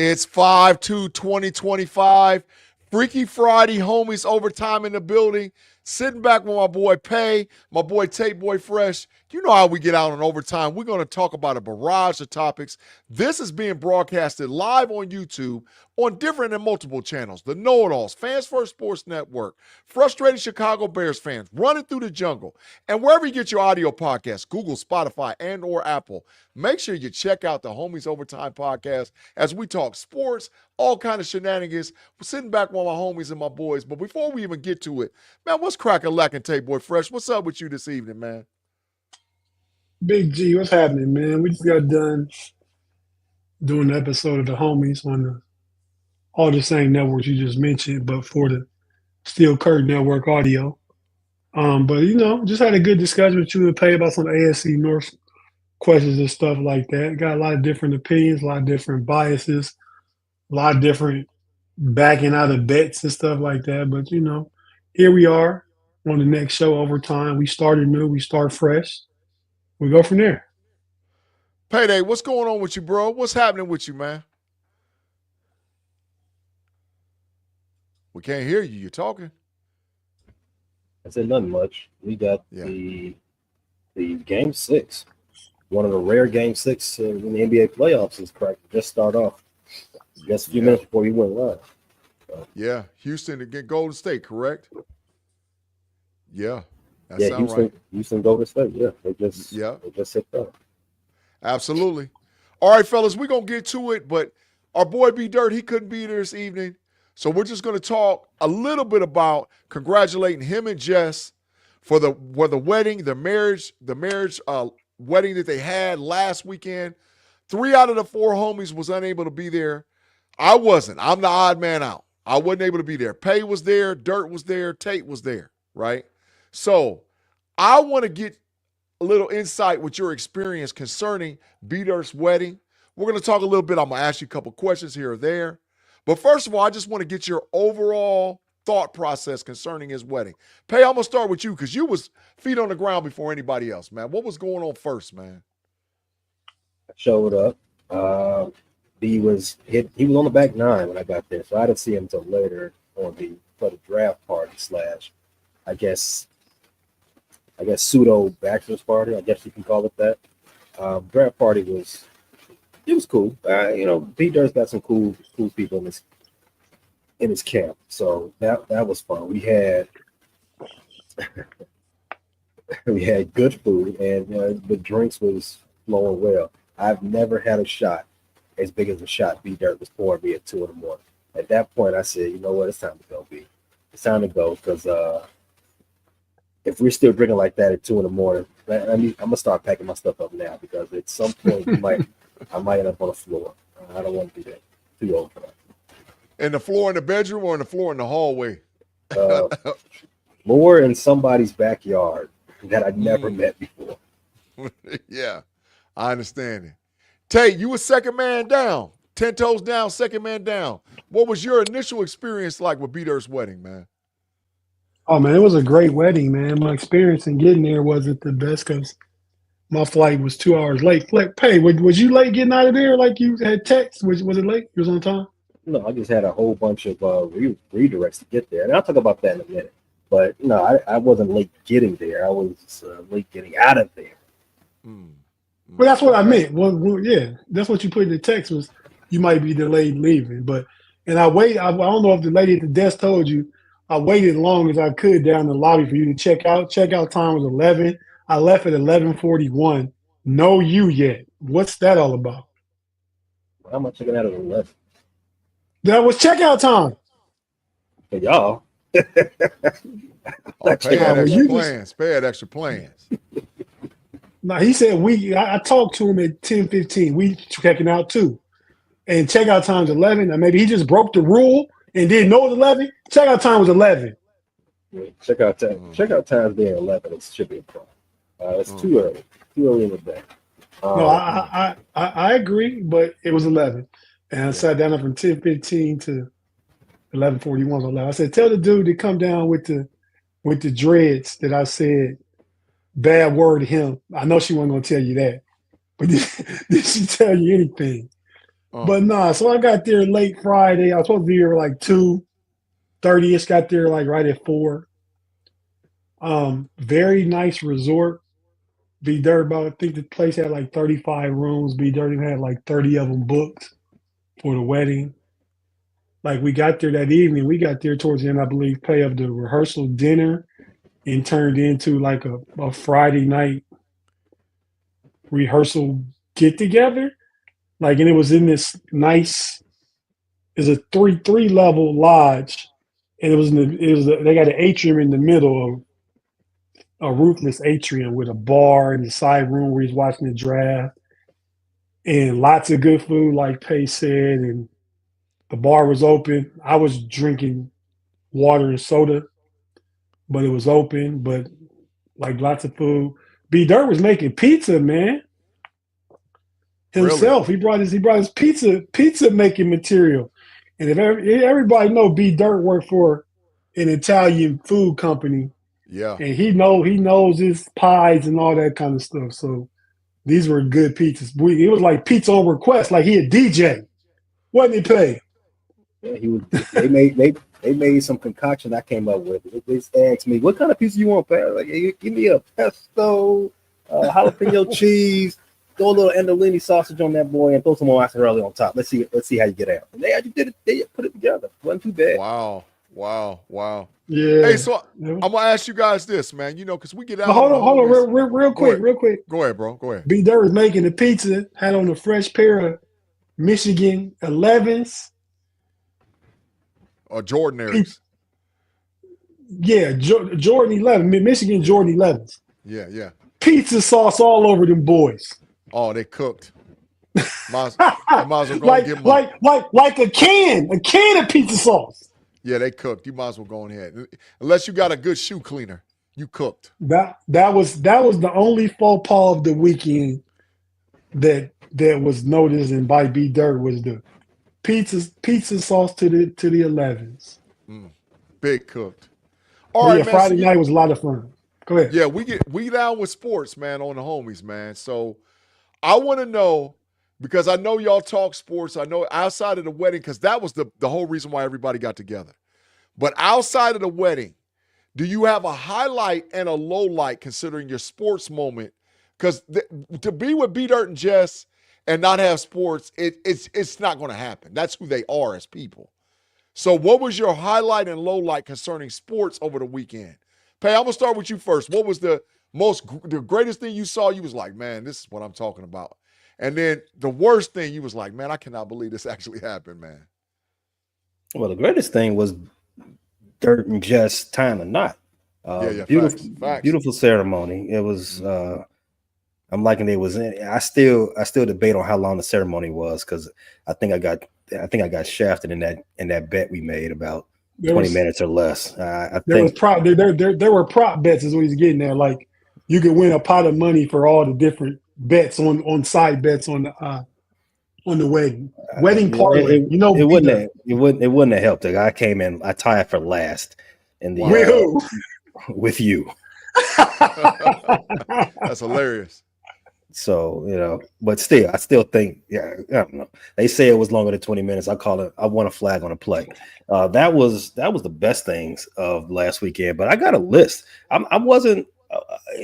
It's 5/2/2025. Freaky Friday, homies, overtime in the building. Sitting back with my boy Pay, my boy Tate Boy Fresh. You know how we get out on overtime. We're going to talk about a barrage of topics. This is being broadcasted live on YouTube on different and multiple channels. The Know-It-Alls, Fans First Sports Network, Frustrated Chicago Bears fans, Running Through the Jungle, and wherever you get your audio podcasts, Google, Spotify, and or Apple. Make sure you check out the Homies Overtime podcast as we talk sports, all kind of shenanigans. We're sitting back with my homies and my boys. But before we even get to it, man, what's cracking Tate Boy Fresh? What's up with you this evening, man? Big G, what's happening, man? We just got done doing an episode of the Homies on all the same networks you just mentioned, but for the Steel Curtain Network audio. But just had a good discussion with you and Pay about some AFC North questions and stuff like that. Got a lot of different opinions, a lot of different biases, a lot of different backing out of bets and stuff like that. But here we are on the next show, Overtime. We started new, we start fresh. We go from there. Payday, what's going on with you, bro? What's happening with you, man? We can't hear you. You're talking. I said nothing much. We got the Game 6. One of the rare Game 6 in the NBA playoffs is correct. Just start off. Just a few minutes before we went live. Yeah, Houston to get Golden State, correct? Yeah. Houston, right. Houston, Golden State. Yeah, they just hit that. Absolutely. All right, fellas, we're gonna get to it, but our boy B Dirt, he couldn't be there this evening, so we're just gonna talk a little bit about congratulating him and Jess for the wedding, the marriage wedding that they had last weekend. 3 out of the 4 homies was unable to be there. I wasn't. I'm the odd man out. I wasn't able to be there. Pay was there, Dirt was there, Tate was there, right? So I want to get a little insight with your experience concerning B-Dirt's wedding. We're going to talk a little bit. I'm going to ask you a couple questions here or there. But first of all, I just want to get your overall thought process concerning his wedding. Pay, I'm going to start with you because you was feet on the ground before anybody else, man. What was going on first, man? I showed up. He was on the back 9 when I got there, so I didn't see him until later for the draft party / I guess pseudo bachelor's party. I guess you can call it that. Draft party was cool. B-Dirt's got some cool people in his camp, so that was fun. We had good food, and the drinks was flowing well. I've never had a shot as big as a shot B-Dirt was pouring me at 2 in the morning. At that point, I said, you know what, it's time to go, B. It's time to go, because if we're still drinking like that at 2 in the morning, I'm gonna start packing my stuff up now, because at some point I might end up on the floor. I don't want to do that. Too old for that. And the floor in the bedroom or in the floor in the hallway? More in somebody's backyard that I'd never met before. Yeah, I understand it. Tate, you were second man down, 10 toes down, second man down. What was your initial experience like with B-Dirt's wedding, man? Oh, man, it was a great wedding, man. My experience in getting there wasn't the best because my flight was 2 hours late. Pay, was you late getting out of there like you had text? Was it late? You was on time? No, I just had a whole bunch of redirects to get there. And I'll talk about that in a minute. But, no, I wasn't late getting there. I was late getting out of there. Well, that's what I meant. Well, yeah, that's what you put in the text was you might be delayed leaving. And I don't know if the lady at the desk told you, I waited as long as I could down the lobby for you to check out. Checkout time was 11. I left at 11:41. No you yet. What's that all about? How am I checking out at 11? That was checkout time. For y'all. Pay had extra plans. Pay had extra plans. No, he said I talked to him at 10:15. We checking out too. And checkout time's 11. Or maybe he just broke the rule and didn't know it was 11. Checkout time was 11. Yeah, checkout time's being 11. It should be a problem. It's too early. Too early in the day. No, I agree, but it was 11. And I sat down from 10:15 to 11:41. I said, tell the dude to come down with the dreads that I said bad word to him. I know she wasn't going to tell you that. But did she tell you anything? But nah, so I got there late Friday. I was supposed to be here like 2:30ish. Got there like right at 4. Very nice resort. B Dirt about, I think the place had like 35 rooms. B Dirt had like 30 of them booked for the wedding. Like we got there that evening. We got there towards the end, I believe, pay of the rehearsal dinner and turned into like a Friday night rehearsal get together. Like, and it was in this nice, it's a three level lodge, and they got an atrium in the middle of a roofless atrium with a bar in the side room where he's watching the draft, and lots of good food, like Pace said, and the bar was open. I was drinking water and soda, but it was open, but like lots of food. B Dirt was making pizza, man. Really? Himself. He brought his pizza making material. And if everybody know B Dirt worked for an Italian food company, Yeah. and he knows his pies and all that kind of stuff. So these were good pizzas. It was like pizza on request, like he a DJ. What did he pay? Yeah, he was. They made some concoction I came up with. They asked me, "What kind of pizza you want, Pat?" Like, hey, give me a pesto, jalapeno cheese, throw a little andolini sausage on that boy, and throw some mozzarella on top. Let's see how you get out. And they actually did it. They put it together. Wasn't too bad. Wow. Yeah. Hey, so I'm gonna ask you guys this, man. You know, because we get out. But hold on, real quick. Go ahead, bro. Go ahead. B Dirt was making the pizza, had on a fresh pair of Michigan 11s. Or Jordan Erics. Yeah, Jordan 11, Michigan Jordan 11s. Yeah. Pizza sauce all over them boys. Oh, they cooked. Might as well go and give them like a can of pizza sauce. Yeah, they cooked. You might as well go ahead. Unless you got a good shoe cleaner, you cooked. That was the only faux pas of the weekend that was noticed and by B Dirt was the pizza sauce to the 11s. Big cooked. All right, man. Friday night was a lot of fun. Go ahead. Yeah, we down with sports, man, on the homies, man. So I want to know, because I know y'all talk sports. I know outside of the wedding, because that was the whole reason why everybody got together. But outside of the wedding, do you have a highlight and a low light considering your sports moment? Because to be with B Dirt and Jess and not have sports, it's not going to happen. That's who they are as people. So what was your highlight and low light concerning sports over the weekend? Pay, I'm going to start with you first. What was the greatest thing you saw? You was like, man, this is what I'm talking about. And then the worst thing, you was like, man, I cannot believe this actually happened, man. Well, the greatest thing was Dirt and Jess tying the knot. Beautiful ceremony. It was. I'm liking it was in. I still debate on how long the ceremony was, because I think I got shafted in that bet we made about 20 minutes or less. There were prop bets is what he's getting at. Like you could win a pot of money for all the different bets on side bets on the wedding parlay. It wouldn't have helped. I came in. I tied for last in the with you. That's hilarious. So, but still, I still think, I don't know. They say it was longer than 20 minutes. I want a flag on a play. That was the best things of last weekend. But I got a list.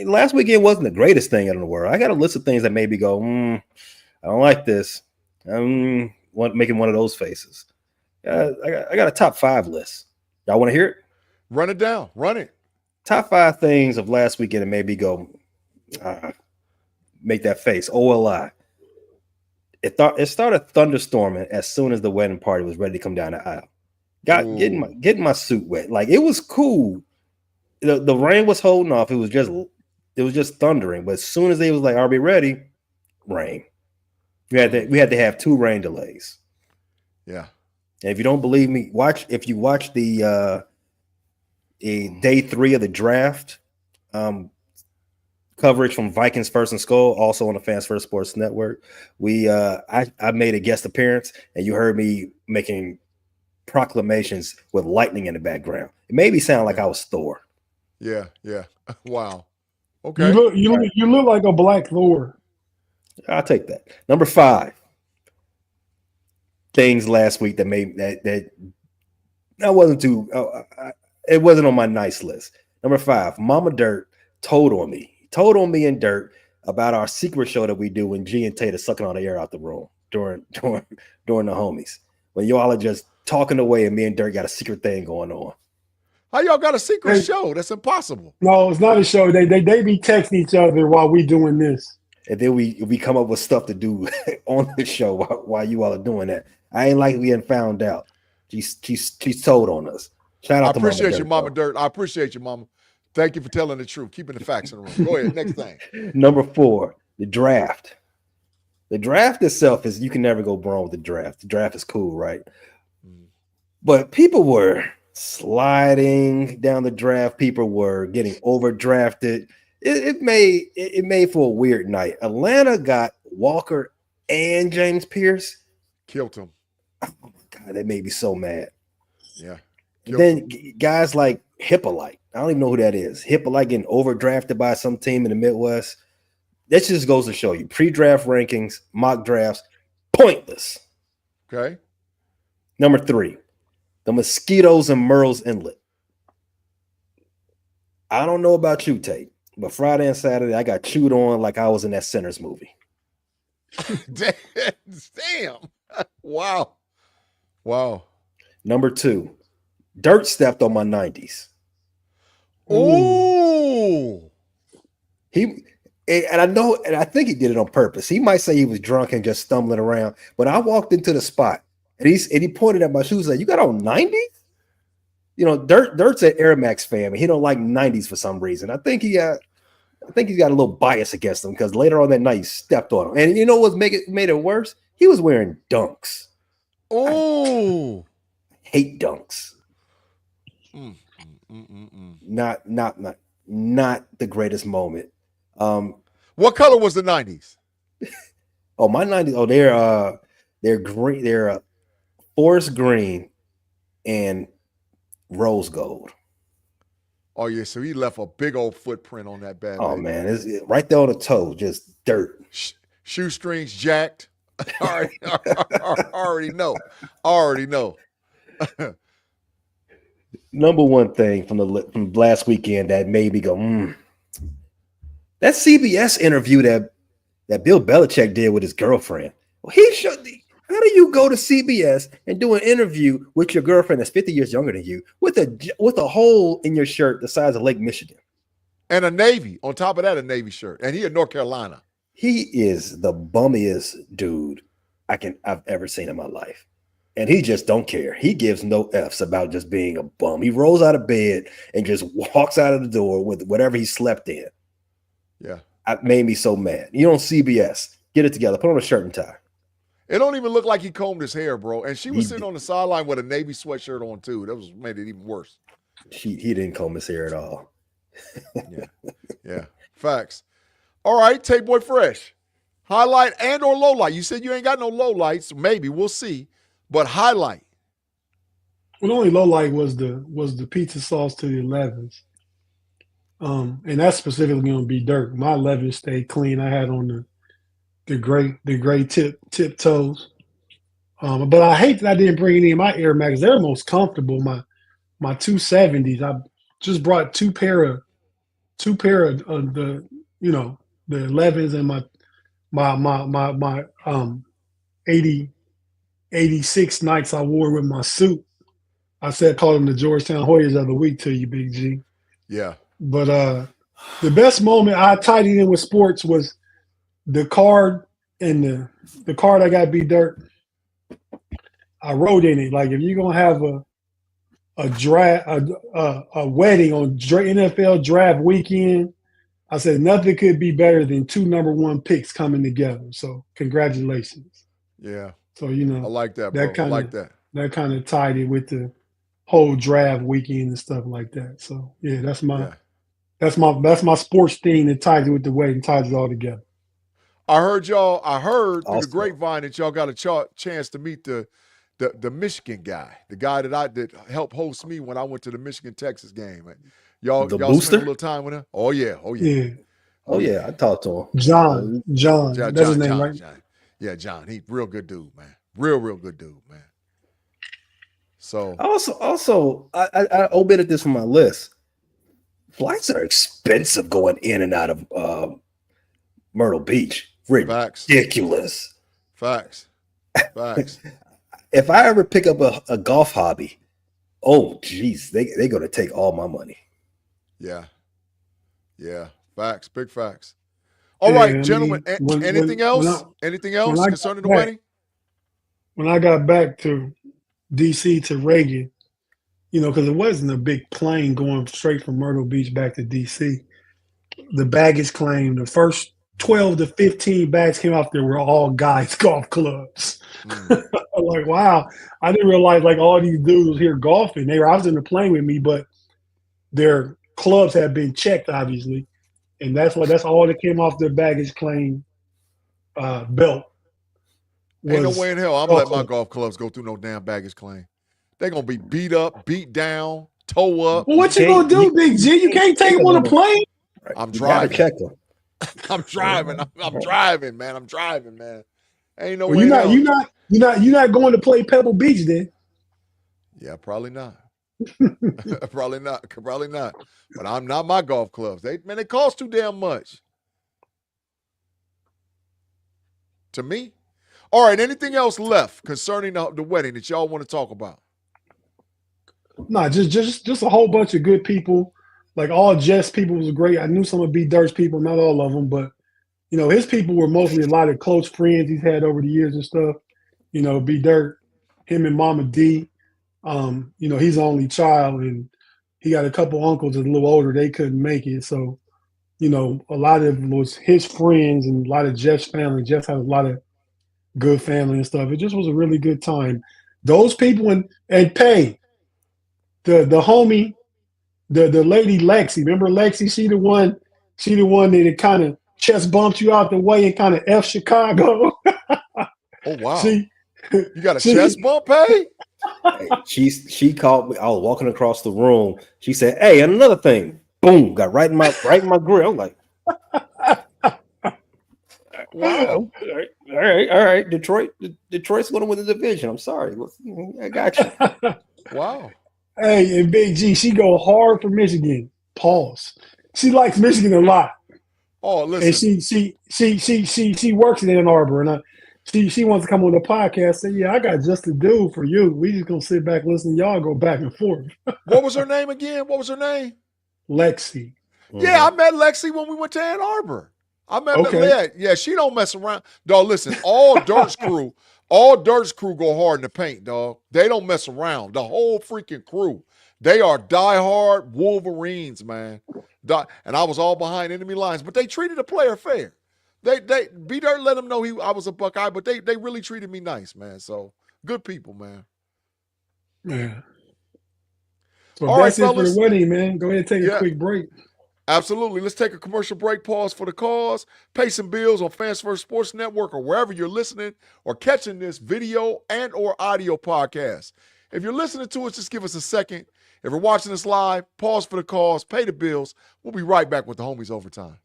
Last weekend wasn't the greatest thing in the world. I got a list of things that made me go, I don't like this. I'm making one of those faces. I got a top 5 list. Y'all want to hear it? Run it down. Run it. Top 5 things of last weekend that made me go, make that face. OLI. It started thunderstorming as soon as the wedding party was ready to come down the aisle. Getting my suit wet. Like, it was cool. The rain was holding off. It was just thundering. But as soon as they was like, "Are we ready?" Rain. We had to have 2 rain delays. Yeah. And if you don't believe me, watch the day 3 of the draft. Coverage from Vikings First and Skull, also on the Fans First Sports Network. I made a guest appearance, and you heard me making proclamations with lightning in the background. It made me sound like I was Thor. Yeah. Wow. Okay. You look like a Black Thor. I'll take that. Number 5. things last week that made that wasn't too. It wasn't on my nice list. Number 5, Mama Dirt told on me and Dirt about our secret show that we do when G and Tate are sucking all the air out the room during the homies. When y'all are just talking away and me and Dirt got a secret thing going on. How y'all got a secret show? That's impossible. No, it's not a show. They be texting each other while we doing this. And then we come up with stuff to do on the show while you all are doing that. I ain't like we hadn't found out. She's told on us. Shout out to Mama Dirt. I appreciate you, Mama Dirt. I appreciate you, Mama. Thank you for telling the truth, keeping the facts in the room. Go ahead, next thing. Number 4, the draft. The draft itself is, you can never go wrong with the draft. The draft is cool, right? But people were sliding down the draft. People were getting overdrafted. It made for a weird night. Atlanta got Walker and James Pierce. Killed him. Oh my God, that made me so mad. Yeah. Then guys like Hippolyte. I don't even know who that is. Hippolyte getting overdrafted by some team in the Midwest. That just goes to show you pre-draft rankings, mock drafts, pointless. Okay. Number 3, the mosquitoes in Murrells Inlet. I don't know about you, Tate, but Friday and Saturday I got chewed on like I was in that Sinners movie. Damn. Wow. Number 2, Dirt stepped on my 90s. Ooh. And I think he did it on purpose. He might say he was drunk and just stumbling around, but I walked into the spot and he pointed at my shoes like, "You got on 90s?" You know, Dirt's an Air Max fan, and he don't like 90s for some reason. I think he's got a little bias against them because later on that night he stepped on him. And you know what made it worse? He was wearing dunks. Oh, hate dunks. Not the greatest moment. What color was the 90s? Oh, my 90s. Oh, they're green. They're forest green and rose gold. Oh yeah, so he left a big old footprint on that bad. Oh man, it's right there on the toe, just dirt. Shoestrings jacked. Already know. Number one thing from last weekend that made me go, that CBS interview that Bill Belichick did with his girlfriend. Well, how do you go to CBS and do an interview with your girlfriend that's 50 years younger than you with a hole in your shirt the size of Lake Michigan? And a Navy, on top of that, a Navy shirt. And he in North Carolina. He is the bummiest dude I've ever seen in my life. And he just don't care. He gives no F's about just being a bum. He rolls out of bed and just walks out of the door with whatever he slept in. Yeah. It made me so mad. You on CBS, get it together. Put on a shirt and tie. It don't even look like he combed his hair, bro. And she was sitting on the sideline with a Navy sweatshirt on too. That made it even worse. He didn't comb his hair at all. Yeah. Facts. All right, Tate Boy Fresh. Highlight and or low light. You said you ain't got no low lights. Maybe we'll see. But highlight. Well, the only low light was the pizza sauce to the 11s. And that's specifically going to be Dirt. My 11s stayed clean. I had on the gray tip toes. But I hate that I didn't bring any of my Air Max. They're most comfortable. My 270s. I just brought two pair of the 11s and my 86 nights I wore with my suit. I called them the Georgetown Hoyas of the week to you, Big G. Yeah. But the best moment I tied it in with sports was the card and the card I got beat Dirt. I wrote in it like, if you're gonna have a wedding on NFL draft weekend, I said nothing could be better than two number one picks coming together. So congratulations. Yeah. So I like that, bro. I like that. That kind of tied it with the whole draft weekend and stuff like that. So yeah, that's my sports thing that ties it with the wedding, ties it all together. I heard through Awesome. the grapevine that y'all got a chance to meet the Michigan guy, the guy that helped host me when I went to the Michigan-Texas game. Y'all spent a little time with him? Oh yeah. I talked to him. John. That's his name, right? John. Yeah, John. He real good dude, man. Real good dude, man. So I omitted this from my list. Flights are expensive going in and out of Myrtle Beach. Ridiculous. Facts. If I ever pick up a golf hobby, oh geez, they're gonna take all my money. Yeah. Facts. Big facts. All right, gentlemen. Anything else concerning the wedding? When I got back to DC to Reagan, because it wasn't a big plane going straight from Myrtle Beach back to DC. The baggage claim, the first 12 to 15 bags came out there were all guys' golf clubs. I'm like, wow. I didn't realize like all these dudes was here golfing. I was in the plane with me, but their clubs had been checked, obviously. And that's all that came off their baggage claim belt. Ain't no way in hell I'm letting my golf clubs go through no damn baggage claim. They're going to be beat up, beat down, toe up. Well, what you going to do, Big G? You can't take them on a plane? I'm driving. Check them. I'm driving. I'm driving, man. I'm driving, man. Ain't no well, way. You're not going to play Pebble Beach then? Yeah, probably not. Probably not. But I'm not my golf clubs. They cost too damn much. To me. All right, anything else left concerning the wedding that y'all want to talk about? No, just a whole bunch of good people. Like all Jess people was great. I knew some of B Dirt's people, not all of them, but his people were mostly a lot of close friends he's had over the years and stuff. B Dirt, him and Mama D. He's the only child, and he got a couple uncles that's a little older. They couldn't make it, so a lot of it was his friends and a lot of Jeff's family. Jeff had a lot of good family and stuff. It just was a really good time. Those people and Pay, the homie, the lady Lexi. Remember Lexi? She the one that kind of chest bumped you out the way and kind of F Chicago. Oh wow! You got a chest bump, Pay? Hey, she called me. I was walking across the room. She said, "Hey, and another thing." Boom! Got right in my grill. I'm like, wow. All right. Detroit's going to win the division. I'm sorry. I got you. Wow. Hey, and Big G, she go hard for Michigan. Pause. She likes Michigan a lot. Oh, listen. And she works in Ann Arbor, and she wants to come on the podcast. Say, yeah, I got just the dude for you. We just gonna sit back, listen to y'all go back and forth. What was her name again? Lexi. Yeah, I met Lexi when we went to Ann Arbor. I met yeah, she don't mess around. Dog, listen, all Dirt's crew go hard in the paint, dog. They don't mess around. The whole freaking crew. They are diehard Wolverines, man. And I was all behind enemy lines, but they treated a player fair. They B Dirt let them know I was a Buckeye, but they really treated me nice, man. So good people, man. Yeah. So all that's right, it fellas. for the wedding, man. Go ahead and take a quick break. Absolutely. Let's take a commercial break, pause for the cause, pay some bills on Fans First Sports Network or wherever you're listening or catching this video and or audio podcast. If you're listening to us, just give us a second. If you're watching us live, pause for the cause, pay the bills. We'll be right back with the Homies Overtime.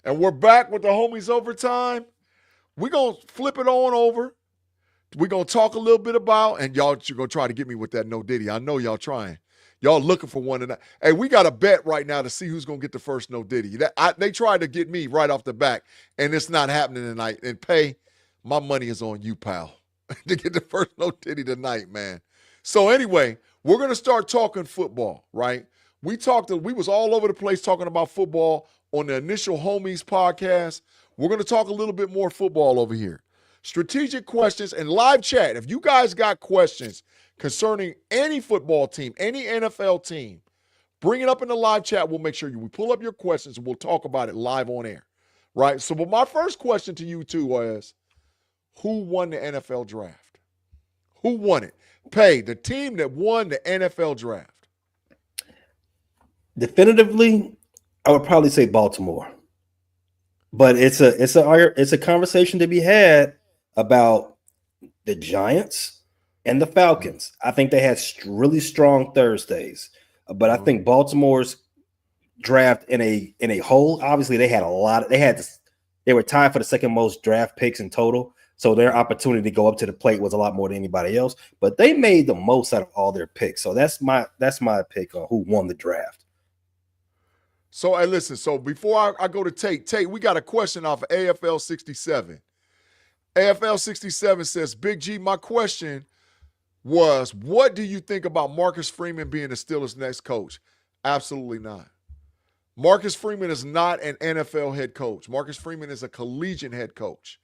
And we're back with the Homies Overtime. We're going to flip it on over. We're going to talk a little bit about, and y'all you're going to try to get me with that no Diddy. I know y'all trying. Y'all looking for one tonight. Hey, we got a bet right now to see who's going to get the first no Diddy. They tried to get me right off the back, and it's not happening tonight. And Pay, my money is on you, pal, to get the first no Diddy tonight, man. So anyway, we're going to start talking football, right? We was all over the place talking about football on the initial Homies podcast. We're going to talk a little bit more football over here. Strategic questions and live chat. If you guys got questions concerning any football team, any NFL team, bring it up in the live chat. We'll make sure we pull up your questions and we'll talk about it live on air, right? So, but my first question to you two was, who won the NFL draft? Who won it? Pay, the team that won the NFL draft. Definitively, I would probably say Baltimore, but it's a conversation to be had about the Giants and the Falcons. I think they had really strong Thursdays, but I think Baltimore's draft in a whole, obviously they had a lot. They were tied for the second most draft picks in total. So their opportunity to go up to the plate was a lot more than anybody else, but they made the most out of all their picks. So that's my pick on who won the draft. So, hey, listen. So before I go to Tate, we got a question off of AFL 67. AFL 67 says, Big G, my question was, what do you think about Marcus Freeman being the Steelers' next coach? Absolutely not. Marcus Freeman is not an NFL head coach. Marcus Freeman is a collegiate head coach.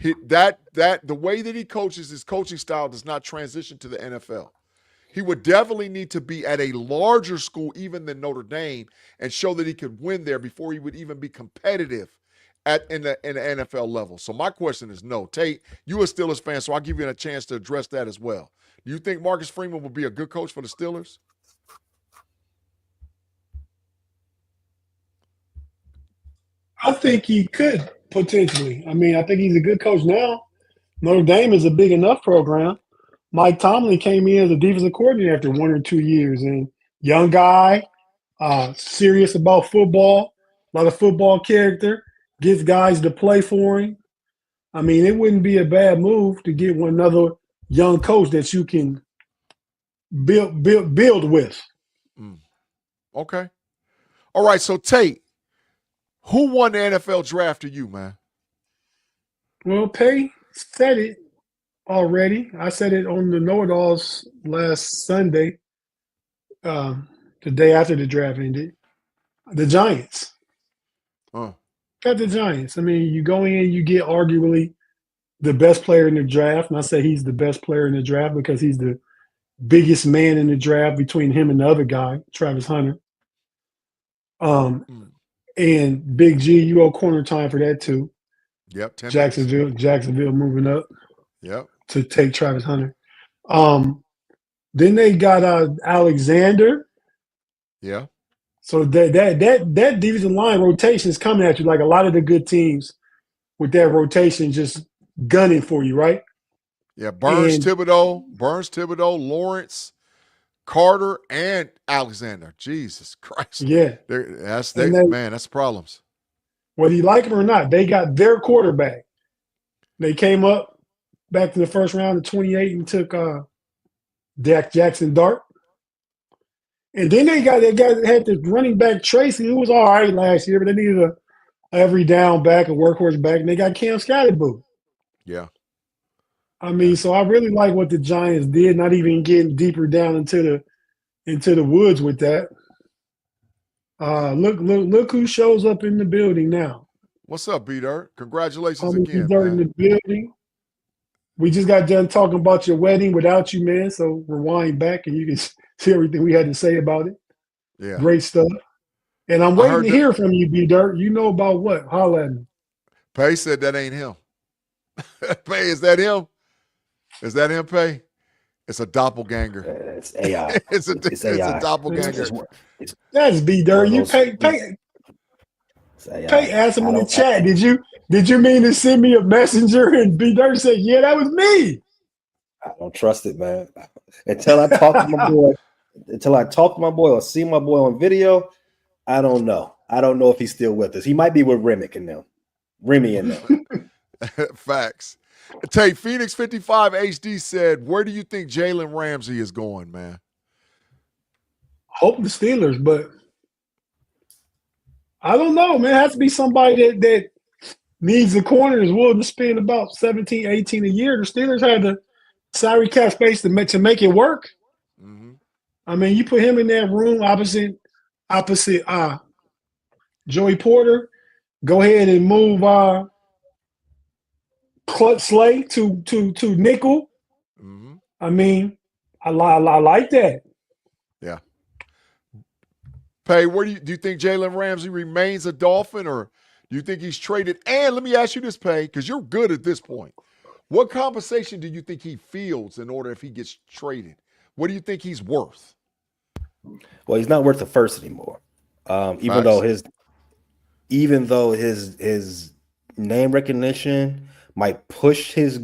The way that he coaches, his coaching style does not transition to the NFL. He would definitely need to be at a larger school even than Notre Dame and show that he could win there before he would even be competitive in the NFL level. So my question is no. Tate, you a Steelers fan, so I'll give you a chance to address that as well. Do you think Marcus Freeman will be a good coach for the Steelers? I think he could potentially. I mean, I think he's a good coach now. Notre Dame is a big enough program. Mike Tomlin came in as a defensive coordinator after 1 or 2 years, and young guy, serious about football, a lot of football character, gets guys to play for him. I mean, it wouldn't be a bad move to get another young coach that you can build with. Okay. All right, so Tate, who won the NFL draft to you, man? Well, Pay said it already. I said it on the Know-It-Alls last Sunday, the day after the draft ended. The Giants. Got the Giants. I mean, you go in, you get arguably the best player in the draft. And I say he's the best player in the draft because he's the biggest man in the draft between him and the other guy, Travis Hunter. And Big G, you owe corner time for that too. Yep. Jacksonville moving up. Yep. To take Travis Hunter. Then they got Alexander. Yeah. So that defensive line rotation is coming at you like a lot of the good teams with that rotation just gunning for you, right? Yeah, Thibodeau, Lawrence, Carter, and Alexander. Jesus Christ. Yeah. That's problems. Whether you like them or not, they got their quarterback. They came up back to the first round of 28 and took Jackson Dart. And then they had the running back Tracy, who was all right last year, but they needed a every down back, a workhorse back, and they got Cam Scatterboo. Yeah. I mean, so I really like what the Giants did, not even getting deeper down into the woods with that. Look who shows up in the building now. What's up, B-Dirt? Congratulations again, B-Dirt man. in the building. We just got done talking about your wedding without you, man. So rewind back and you can see everything we had to say about it. Yeah. Great stuff. And I'm waiting to hear from you, B-Dirt. You know about what? Holla at me. Pay said that ain't him. Pay, is that him? Is that him, Pay? It's a doppelganger. It's AI. It's a doppelganger. That's B-Dirt. You Pay asked him in the chat. Did you mean to send me a messenger? And B-Dirt said, yeah, that was me. I don't trust it, man. Until I talk to my boy, or see my boy on video, I don't know. I don't know if he's still with us. He might be with Remy and them. Facts. Tate, Phoenix 55 HD said, where do you think Jalen Ramsey is going, man? Hope the Steelers, but I don't know, man. It has to be somebody that needs the corner and is willing to spend about 17, 18 a year. The Steelers had the salary cap space to make it work. Mm-hmm. I mean, you put him in that room opposite Joey Porter. Go ahead and move Clutch Slay to nickel. Mm-hmm. I mean, I like that. Yeah. Pay, where do you think Jalen Ramsey remains a Dolphin, or do you think he's traded? And let me ask you this, Pay, because you're good at this point. What compensation do you think he fields in order if he gets traded? What do you think he's worth? Well, he's not worth the first anymore. Even though his name recognition might push his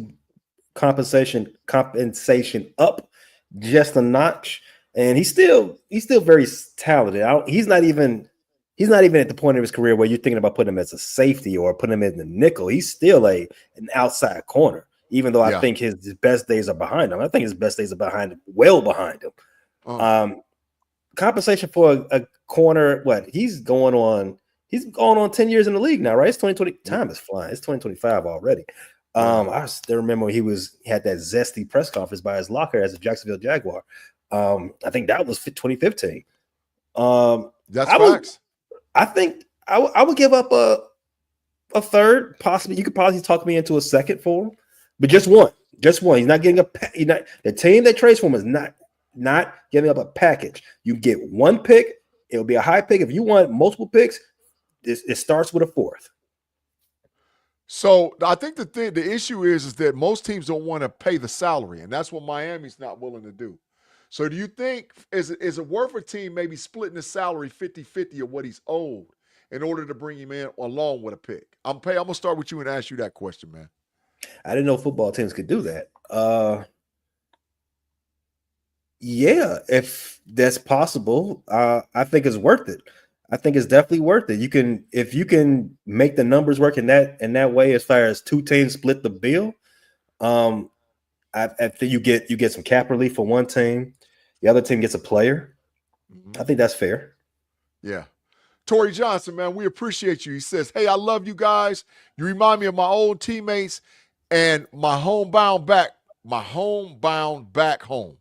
compensation up just a notch, and he's still very talented. He's not even at the point of his career where you're thinking about putting him as a safety or putting him in the nickel. He's still an outside corner, even though I think his best days are behind him. I think his best days are well behind him. Compensation for a corner, he's going on 10 years in the league now, right? It's 2020. Time is flying. It's 2025 already. I still remember he had that zesty press conference by his locker as a Jacksonville Jaguar. I think that was 2015. That's facts. I think I would give up a third, possibly. You could probably talk me into a second for him, but just one. He's not getting the team that trades for him is not giving up a package. You get one pick. It'll be a high pick. If you want multiple picks, it starts with a fourth. So I think the issue is that most teams don't want to pay the salary, and that's what Miami's not willing to do. So do you think is it worth a team maybe splitting the salary 50-50 of what he's owed in order to bring him in along with a pick? I'm gonna start with you and ask you that question, man. I didn't know football teams could do that. Yeah, if that's possible, I think it's worth it. I think it's definitely worth it. If you can make the numbers work in that way, as far as two teams split the bill, I think you get some cap relief for one team, the other team gets a player. I think that's fair. Yeah. Torrey Johnson, man, we appreciate you. He says, "Hey, I love you guys. You remind me of my old teammates and my homebound back home.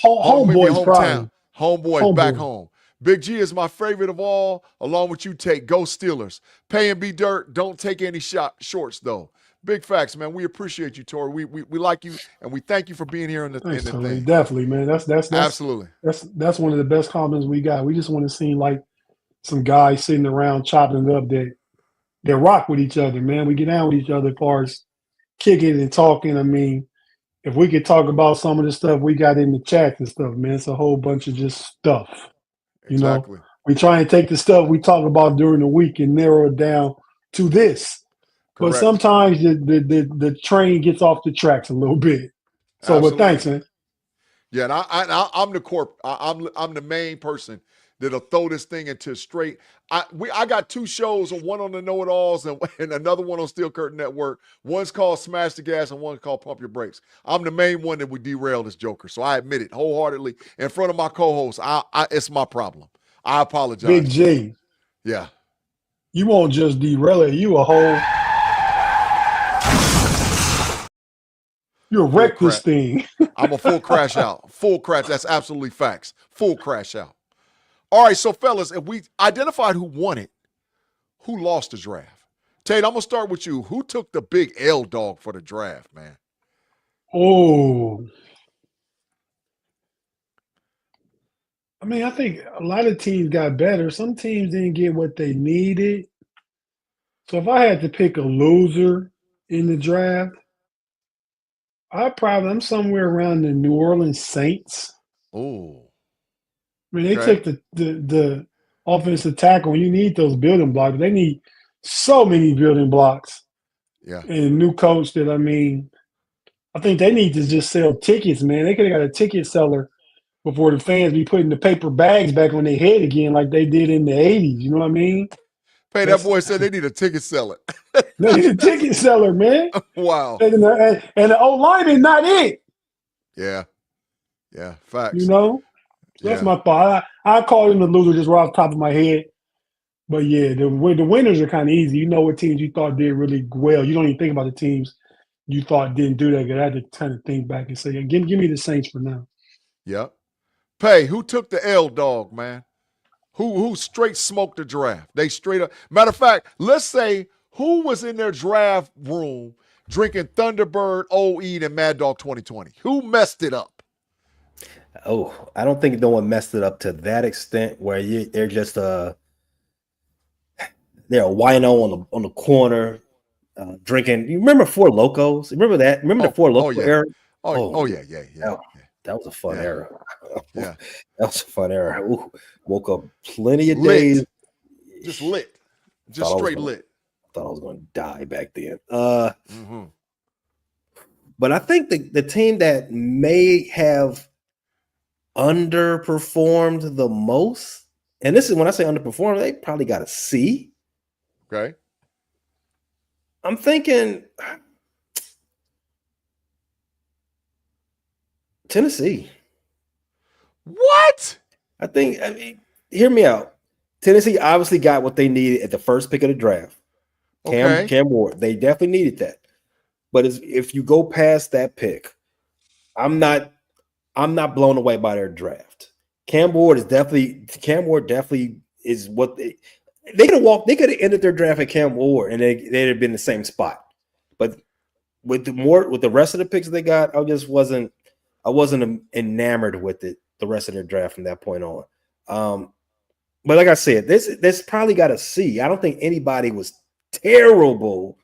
Homeboy's crying. Homeboy back home. Big G is my favorite of all, along with you, Tate. Go Steelers. Pay and be dirt. Don't take any shorts, though." Big facts, man. We appreciate you, Torrey. We like you, and we thank you for being here in the thing. Definitely, man. That's absolutely. That's one of the best compliments we got. We just want to seem like some guys sitting around chopping it up that rock with each other, man. We get down with each other as far as kicking and talking. I mean, if we could talk about some of the stuff we got in the chat and stuff, man, it's a whole bunch of just stuff. Exactly. We try and take the stuff we talk about during the week and narrow it down to this. Correct. But sometimes the train gets off the tracks a little bit. So, but thanks, man. Yeah, and I'm the main person that'll throw this thing into straight. I got two shows, one on the Know It Alls and another one on Steel Curtain Network. One's called Smash the Gas and one's called Pump Your Brakes. I'm the main one that would derail this joker, so I admit it wholeheartedly in front of my co-host. It's my problem. I apologize. Big J. Yeah. You won't just derail it. You wreck this thing. I'm a full crash out. Full crash. That's absolutely facts. Full crash out. All right, so fellas, if we identified who won it, who lost the draft? Tate, I'm going to start with you. Who took the big L dog for the draft, man? Oh. I mean, I think a lot of teams got better. Some teams didn't get what they needed. So if I had to pick a loser in the draft, I'm somewhere around the New Orleans Saints. Oh. I mean, they took the offensive tackle. You need those building blocks. They need so many building blocks. Yeah. And a new coach that, I mean, I think they need to just sell tickets, man. They could have got a ticket seller before the fans be putting the paper bags back on their head again like they did in the 80s. You know what I mean? Hey, that boy said they need a ticket seller. They need a ticket seller, man. Wow. And the O-lineman not it. Yeah. Yeah, facts. You know? So that's my thought. I call him the loser just right off the top of my head. But, yeah, the winners are kind of easy. You know what teams you thought did really well. You don't even think about the teams you thought didn't do that good. I had to kind of think back and say, give me the Saints for now. Yep. Pay, who took the L dog, man? Who straight smoked the draft? They straight up. Matter of fact, let's say who was in their draft room drinking Thunderbird, OE, and Mad Dog 2020? Who messed it up? Oh, I don't think no one messed it up to that extent where they're just they're a wino on the corner drinking. You remember Four Locos? Remember that? Remember the Four Loco era? Yeah. That was a fun era. Yeah. That was a fun era. Ooh, woke up plenty of days. Just lit. Just straight lit. I thought I was going to die back then. But I think the team that may have underperformed the most, and this is when I say underperformed, they probably got a C. Okay. I'm thinking Tennessee. What? I mean, hear me out. Tennessee obviously got what they needed at the first pick of the draft. Okay. Cam Ward. They definitely needed that. But if you go past that pick, I'm not blown away by their draft. Cam Ward definitely is what they could have walked. They could have ended their draft at Cam Ward and they'd have been in the same spot. But with the rest of the picks they got, I wasn't enamored with it. The rest of their draft from that point on. But like I said, this probably got a C. I don't think anybody was terrible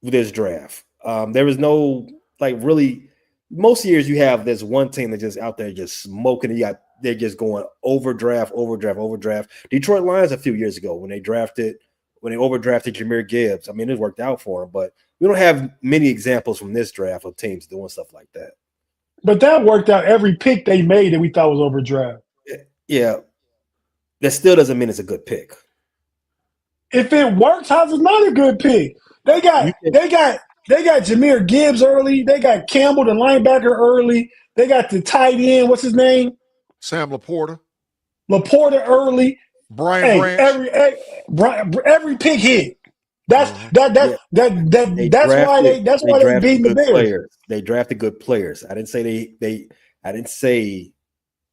with this draft. There was no really. Most years you have this one team that's just out there just smoking. They're just going overdraft. Detroit Lions a few years ago when they overdrafted Jahmyr Gibbs. I mean, it worked out for them, but we don't have many examples from this draft of teams doing stuff like that. But that worked out every pick they made that we thought was overdraft. Yeah. That still doesn't mean it's a good pick. If it works, how's it not a good pick? They got Jahmyr Gibbs early. They got Campbell, the linebacker, early. They got the tight end. What's his name? Sam Laporta. Laporta early. Brian Branch. Every pick hit. That's why they beat the Bears. They drafted good players. I didn't say I didn't say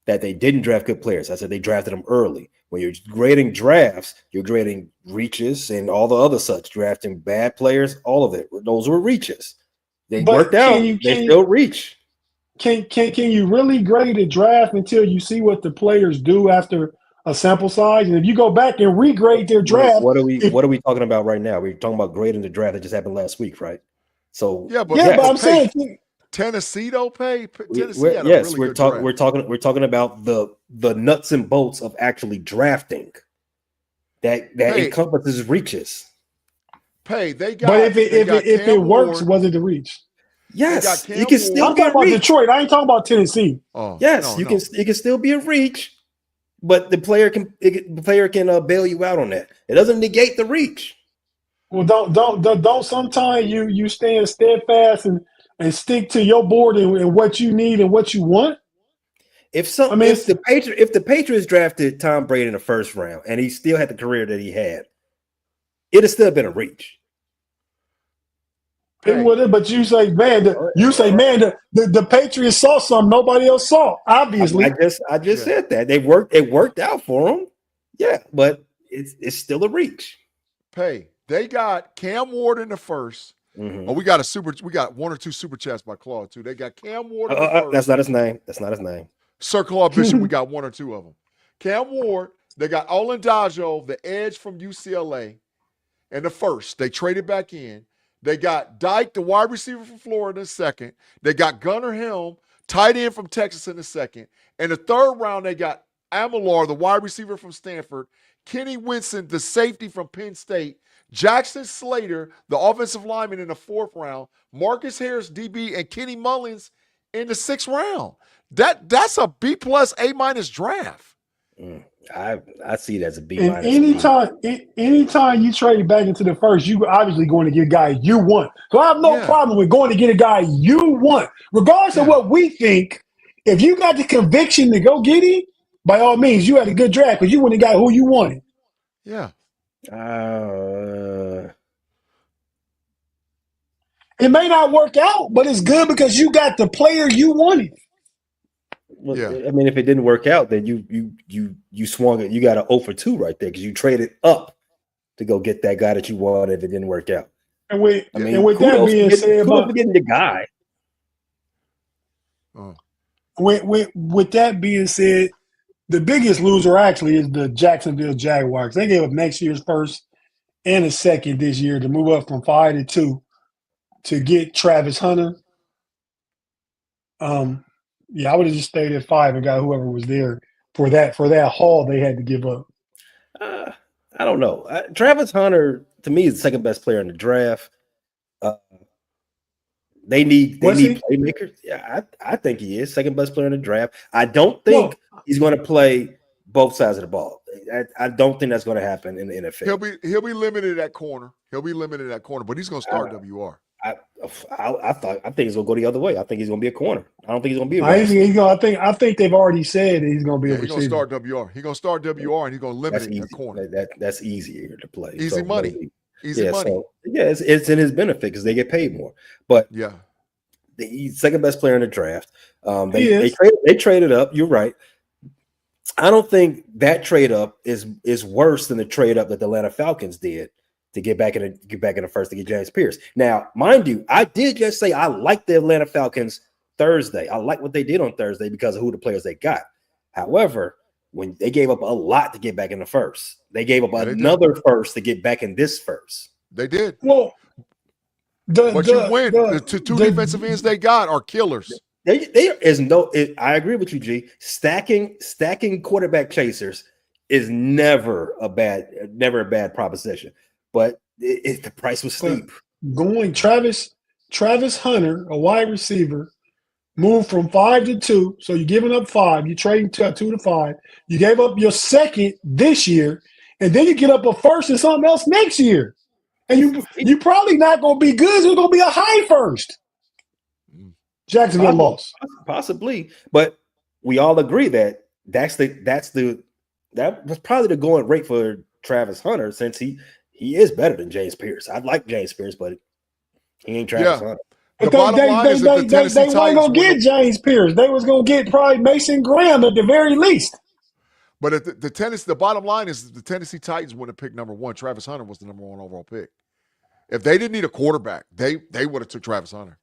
that they didn't draft good players. I said they drafted them early. When you're grading drafts, you're grading reaches and all the other such. Drafting bad players, all of it. Those were reaches. They worked out. They still reach. Can you really grade a draft until you see what the players do after a sample size? And if you go back and regrade their draft, what are we talking about right now? We're talking about grading the draft that just happened last week, right? So but I'm saying Tennessee though, Tennessee had a really we're good draft. We're talking about the nuts and bolts of actually drafting that encompasses reaches. They got. But if it works, was it the reach? Yes, you can still. I'm talking about Detroit. I ain't talking about Tennessee. Oh, yes, you can. It can still be a reach, but the player can bail you out on that. It doesn't negate the reach. Well, don't. Sometimes you stand steadfast and stick to your board and what you need and what you want. If the Patriots drafted Tom Brady in the first round and he still had the career that he had, it'd still been a reach. It would, but you say, man, the Patriots saw something nobody else saw. Obviously, I just said that it worked out for them. Yeah, but it's still a reach. They got Cam Ward in the first. Mm-hmm. Oh, we got one or two super chats by Claude too. They got Cam Ward in the first. That's not his name. Sir Claude Bishop, we got one or two of them. Cam Ward, they got Olendajo, the edge from UCLA, in the first. They traded back in. They got Dyke, the wide receiver from Florida, in the second. They got Gunnar Helm, tight end from Texas, in the second. In the third round, they got Amelar, the wide receiver from Stanford. Kenny Winston, the safety from Penn State. Jackson Slater, the offensive lineman, in the fourth round. Marcus Harris, DB, and Kenny Mullins in the sixth round. That's a B+, A- draft. I see it as a B-. And anytime you trade back into the first, you obviously going to get a guy you want. So I have no problem with going to get a guy you want, regardless of what we think. If you got the conviction to go get him, by all means, you had a good draft because you went and got who you wanted. Yeah. It may not work out, but it's good because you got the player you wanted. Well, I mean, if it didn't work out, then you swung it. You got an 0 for 2 right there because you traded up to go get that guy that you wanted if it didn't work out. And with that being said, about getting the guy. With that being said, the biggest loser actually is the Jacksonville Jaguars. They gave up next year's first and a second this year to move up from 5 to 2 to get Travis Hunter. I would have just stayed at 5 and got whoever was there for that haul they had to give up. I don't know. Travis Hunter, to me, is the second best player in the draft. They need Was he? playmakers. Yeah, I think he is second best player in the draft. I don't think he's going to play both sides of the ball. I don't think that's going to happen in the NFL. He'll be limited at corner. He'll be limited at corner, but he's going to start WR. I think he's going to go the other way. I think he's going to be a corner. I don't think he's going to be I think they've already said that he's going to be a receiver. He's going to start WR. He's going to start WR, and he's going to limit it at corner. That's easier to play. Easy money. Easy money. So, it's in his benefit because they get paid more. But he's second best player in the draft. They traded up. You're right. I don't think that trade up is worse than the trade up that the Atlanta Falcons did to get back in the first to get James Pierce. Now, mind you, I did just say I like the Atlanta Falcons Thursday. I like what they did on Thursday because of who the players they got. However, when they gave up a lot to get back in the first, they gave up another first to get back in this first. They did. Well, the two defensive ends they got are killers. I agree with you, G. Stacking quarterback chasers is never a bad proposition. But the price was steep. Going Travis Hunter, a wide receiver, moved from 5 to 2. So you're giving up 5. You're trading 2 to 5. You gave up your second this year, and then you get up a first and something else next year. And you probably not going to be good. It's going to be a high first. Jacksonville lost. Possibly. But we all agree that that was probably the going rate for Travis Hunter since he is better than James Pierce. I like James Pierce, but he ain't Travis Hunter. But they weren't going to get James Pierce. They was going to get probably Mason Graham at the very least. But the bottom line is the Tennessee Titans wouldn't have picked number 1. Travis Hunter was the number 1 overall pick. If they didn't need a quarterback, they would have took Travis Hunter.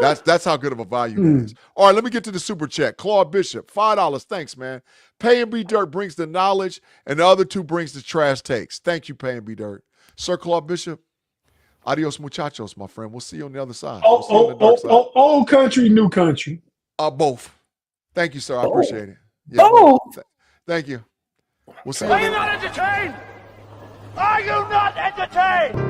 That's how good of a value that is. All right, let me get to the super chat. Claude Bishop, $5. Thanks, man. Pay and B Dirt brings the knowledge, and the other 2 brings the trash takes. Thank you, Pay and B Dirt. Sir Claude Bishop, adios muchachos, my friend. We'll see you on the other side. Old country, new country. Both. Thank you, sir. I appreciate it. Yeah, both. Thank you. We'll see you. Are you not entertained? Are you not entertained?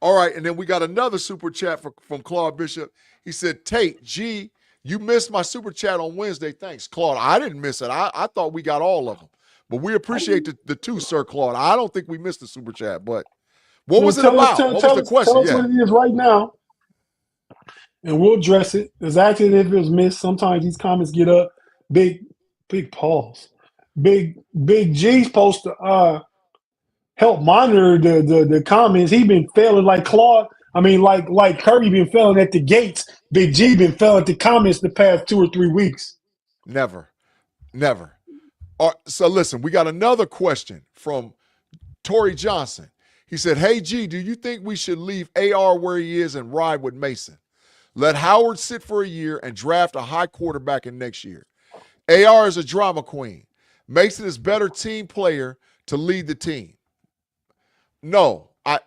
All right, and then we got another super chat from Claude Bishop. He said, Tate, G, you missed my super chat on Wednesday. Thanks, Claude. I didn't miss it. I thought we got all of them. But we appreciate the 2, Sir Claude. I don't think we missed the super chat. But what was it about? What was the question? Tell us what it is right now, and we'll address it. Exactly if it was missed. Sometimes these comments get up. Big pause. Big G's supposed to help monitor the comments. He been failing like Claude. I mean, like Kirby been failing at the gates. Big G been failing at the comments the past 2 or 3 weeks. Never. So listen, we got another question from Torrey Johnson. He said, hey, G, do you think we should leave AR where he is and ride with Mason? Let Howard sit for a year and draft a high quarterback in next year. AR is a drama queen. Mason is better team player to lead the team. I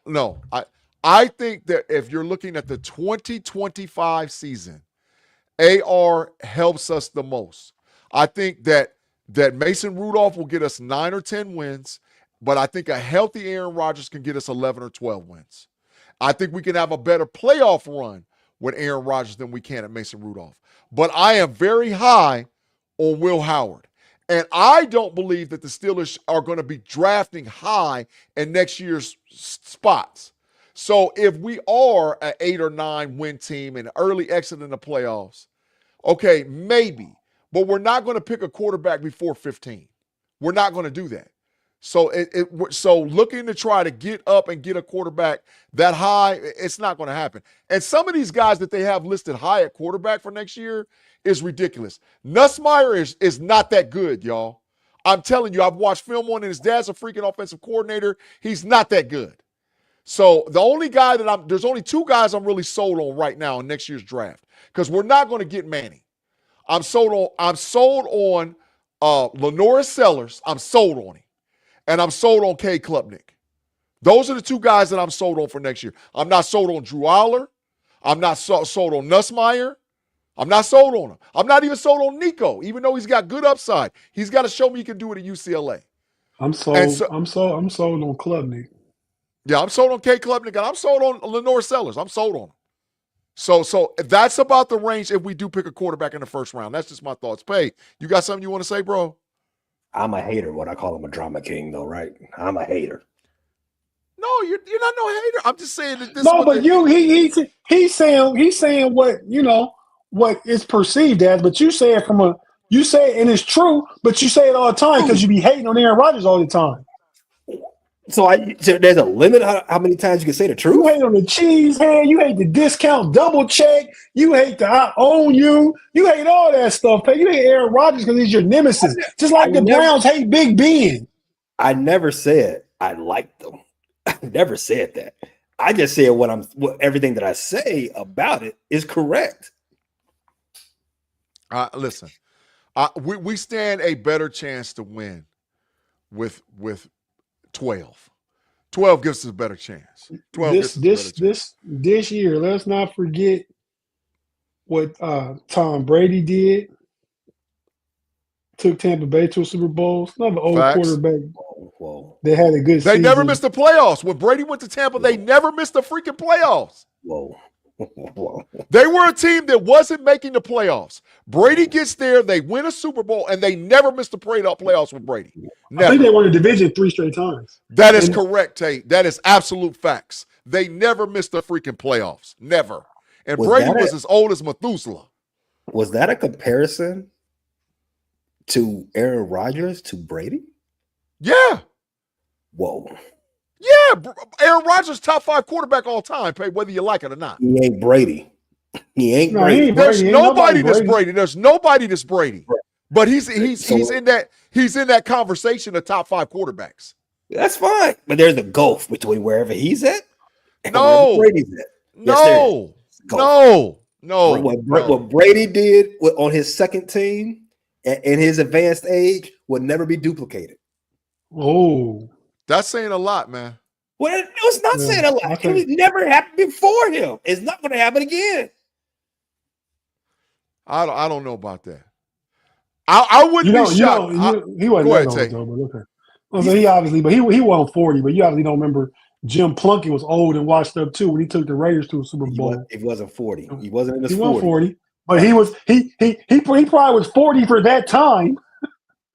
think that if you're looking at the 2025 season, AR helps us the most. I think that Mason Rudolph will get us 9 or 10 wins, but I think a healthy Aaron Rodgers can get us 11 or 12 wins. I think we can have a better playoff run with Aaron Rodgers than we can at Mason Rudolph. But I am very high on Will Howard. And I don't believe that the Steelers are going to be drafting high in next year's spots. So if we are an 8 or 9 win team and early exit in the playoffs, okay, maybe. But we're not going to pick a quarterback before 15. We're not going to do that. So so looking to try to get up and get a quarterback that high, it's not going to happen. And some of these guys that they have listed high at quarterback for next year is ridiculous. Nussmeier is not that good, y'all. I'm telling you, I've watched film on him. His dad's a freaking offensive coordinator. He's not that good. So the only guy there's only 2 guys I'm really sold on right now in next year's draft because we're not going to get Manning. I'm sold on Lenoris Sellers. I'm sold on him. And I'm sold on K. Klubnik. Those are the 2 guys that I'm sold on for next year. I'm not sold on Drew Aller. I'm not sold on Nussmeier. I'm not sold on him. I'm not even sold on Nico, even though he's got good upside. He's got to show me he can do it at UCLA. I'm sold on Klubnik. Yeah, I'm sold on K. Klubnik. I'm sold on Lenore Sellers. I'm sold on him. So that's about the range if we do pick a quarterback in the first round. That's just my thoughts. Pay, you got something you want to say, bro? I'm a hater. What I call him a drama king, though, right? I'm a hater. No, you're not no hater. I'm just saying that this. No, but he's saying what is perceived as, but you say it you say it and it's true, but you say it all the time because you be hating on Aaron Rodgers all the time. So there's a limit how many times you can say the You truth. hate on the cheese head, you hate the discount double check, you hate the I own you hate all that stuff. You hate Aaron Rodgers because he's your nemesis. Just like the Browns hate Big Ben. I never said I liked them. I never said that. I just said everything that I say about it is correct. Listen, we stand a better chance to win with 12. 12 gives us a better chance. 12 gives us a better chance. This year, let's not forget what Tom Brady did. Took Tampa Bay to a Super Bowl. It's another old quarterback. Whoa. They had a good They season. never missed the playoffs. When Brady went to Tampa, they never missed the freaking playoffs. Whoa. They were a team that wasn't making the playoffs. Brady gets there, they win a Super Bowl, and they never missed the playoffs with Brady. Never. I think they won the division 3 straight times. That is correct, Tate. That is absolute facts. They never missed the freaking playoffs. Never. And Brady was as old as Methuselah. Was that a comparison to Aaron Rodgers to Brady? Yeah. Whoa. Yeah. Aaron Rodgers, top 5 quarterback all time, whether you like it or not. He ain't Brady. He ain't Brady. There's nobody that's Brady. There's nobody that's Brady. But he's in that conversation of top 5 quarterbacks. That's fine. But there's a gulf between wherever he's at and no. wherever Brady's at. No. Yes, no. What Brady did on his second team in his advanced age would never be duplicated. Oh. That's saying a lot, man. Well, it was not saying a lot. It never happened before him. It's not going to happen again. I don't know about that. I wouldn't be shocked. He wasn't go ahead, that old, though, but okay. Well, so he obviously, but he wasn't 40, but you obviously don't remember Jim Plunkett was old and washed up too when he took the Raiders to a Super Bowl. He wasn't 40. He wasn't in his 40s. He wasn't 40, but he probably was 40 for that time.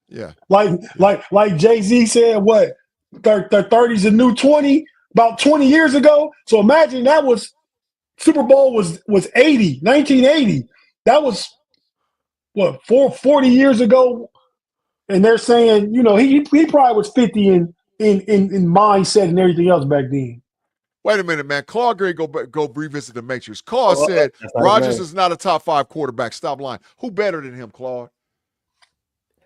Yeah. Like Jay-Z said, what? The 30's a new 20 about 20 years ago. So imagine that was Super Bowl was 80, 1980. That was what 40 years ago. And they're saying, he probably was 50 in mindset and everything else back then. Wait a minute, man. Claude Gray go revisit the Matrix. Claude said Rodgers is not a top 5 quarterback. Stop lying. Who better than him, Claude?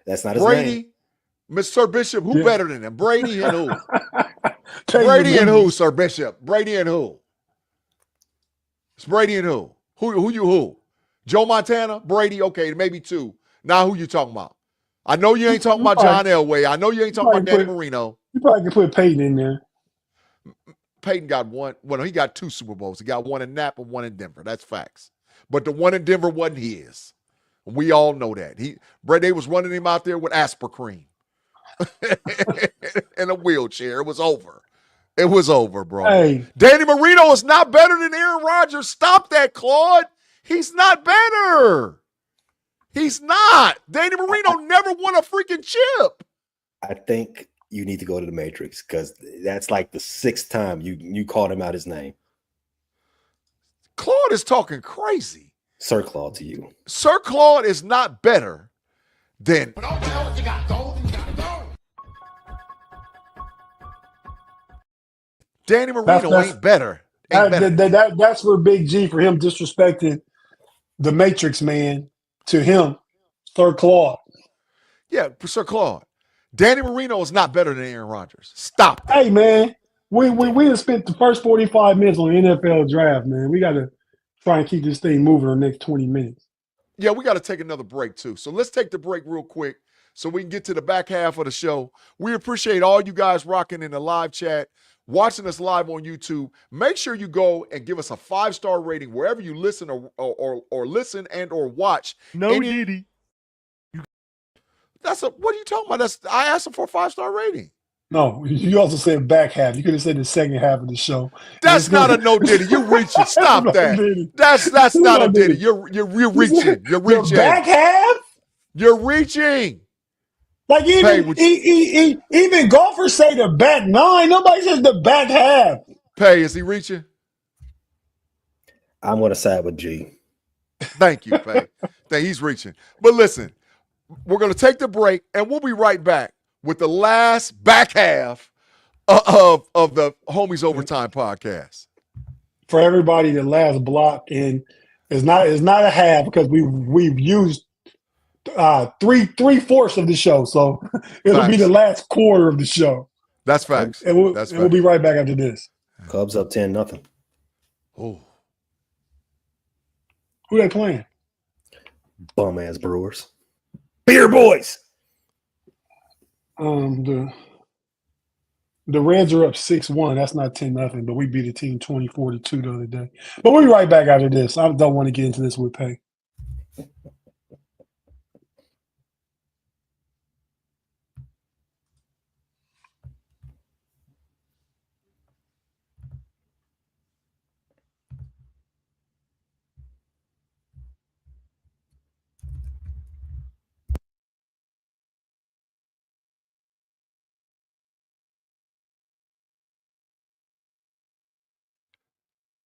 That's not his Brady. name. Mr. Bishop, who better than him? Brady and who? Brady and who, Sir Bishop? Brady and who? It's Brady and who? Who? Joe Montana? Brady? Okay, maybe 2. Now who you talking about? I know you ain't talking about John Elway. I know you ain't talking about Danny Marino. You probably could put Peyton in there. Peyton got one. Well, he got 2 Super Bowls. He got one in Napa, one in Denver. That's facts. But the one in Denver wasn't his. We all know that. They was running him out there with Aspercreme. In a wheelchair. It was over. It was over, bro. Hey. Danny Marino is not better than Aaron Rodgers. Stop that, Claude. He's not better. He's not. Danny Marino never won a freaking chip. I think you need to go to the Matrix because that's like the 6th time you called him out his name. Claude is talking crazy. Sir Claude to you. Sir Claude is not better than. But don't tell what you got. Go. Danny Marino ain't better. That's where Big G for him disrespecting the Matrix man to him, Sir Claude. Yeah, Sir Claude. Danny Marino is not better than Aaron Rodgers. Stop that. Hey, man, we have spent the first 45 minutes on the NFL draft, man. We got to try and keep this thing moving in the next 20 minutes. Yeah, we got to take another break, too. So let's take the break real quick so we can get to the back half of the show. We appreciate all you guys rocking in the live chat, watching us live on YouTube. Make sure you go and give us a 5-star rating wherever you listen or listen and or watch. No, Diddy. What are you talking about? I asked him for a 5-star rating. No, you also said back half. You could have said the second half of the show. That's not a no Diddy. You reaching. Stop No that. Diddy. That's not No a Diddy. Diddy. You're You said reaching. You're the reaching. back half? You're reaching. Like even golfers say the back nine. Nobody says the back half. Pay, is he reaching? I'm gonna side with G. Thank you, Pay. He's reaching. But listen, we're going to take the break, and we'll be right back with the last back half of the Homies Overtime podcast. For everybody, the last block and it's not a half because we've used 3/4 of the show, so it'll be the last quarter of the show. That's facts. And we'll be right back after this. Cubs up 10-0. Oh, who they playing? Bum ass Brewers. Beer boys. The Reds are up 6-1. That's not 10-0, but we beat a team 24-2 the other day. But we'll be right back after this. I don't want to get into this with Pay.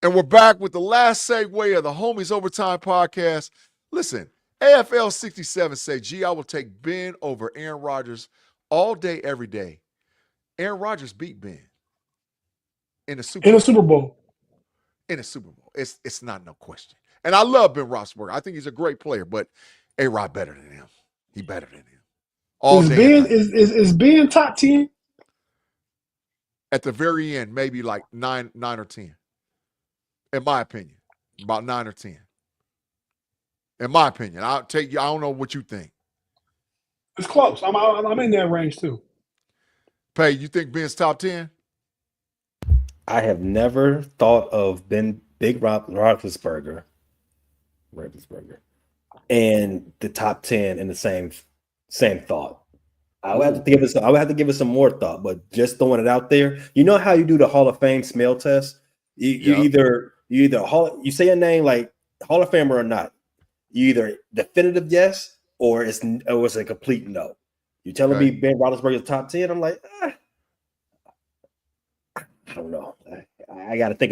and we're back with the last segue of the Homies Overtime podcast. Listen, AFL 67 say, gee, I will take Ben over Aaron Rodgers all day, every day. Aaron Rodgers beat Ben in the Super Bowl. In a Super Bowl. It's not no question. And I love Ben Roethlisberger. I think he's a great player, but A-Rod better than him. He better than him. Is Ben top 10? At the very end, maybe like 9 or 10. In my opinion. About 9 or 10. In my opinion. I don't know what you think. It's close. I'm in that range too. Pay, you think Ben's top 10? I have never thought of Big Roethlisberger and the top 10 in the same thought. I would have to give it some more thought, but just throwing it out there. You know how you do the Hall of Fame smell test? You either you say a name like Hall of Famer or not. You either definitive yes or it's a complete no. You telling me Ben Roethlisberger's top 10? I'm like, I don't know. I gotta think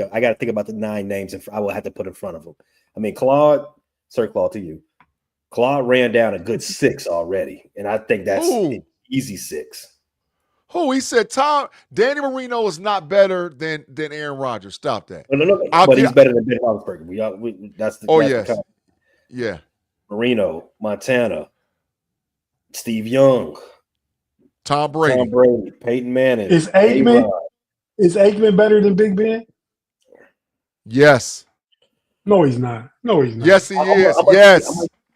about the 9 names and I will have to put in front of them. I mean, Claude to you. Claude ran down a good 6 already, and I think that's an easy 6. He said Danny Marino is not better than Aaron Rodgers. Stop that. No. But he's better than Ben Roethlisberger. That's the yeah. Marino, Montana, Steve Young, Tom Brady, Peyton Manning. Is Aikman better than Big Ben? Yes. No, he's not. Yes, he is.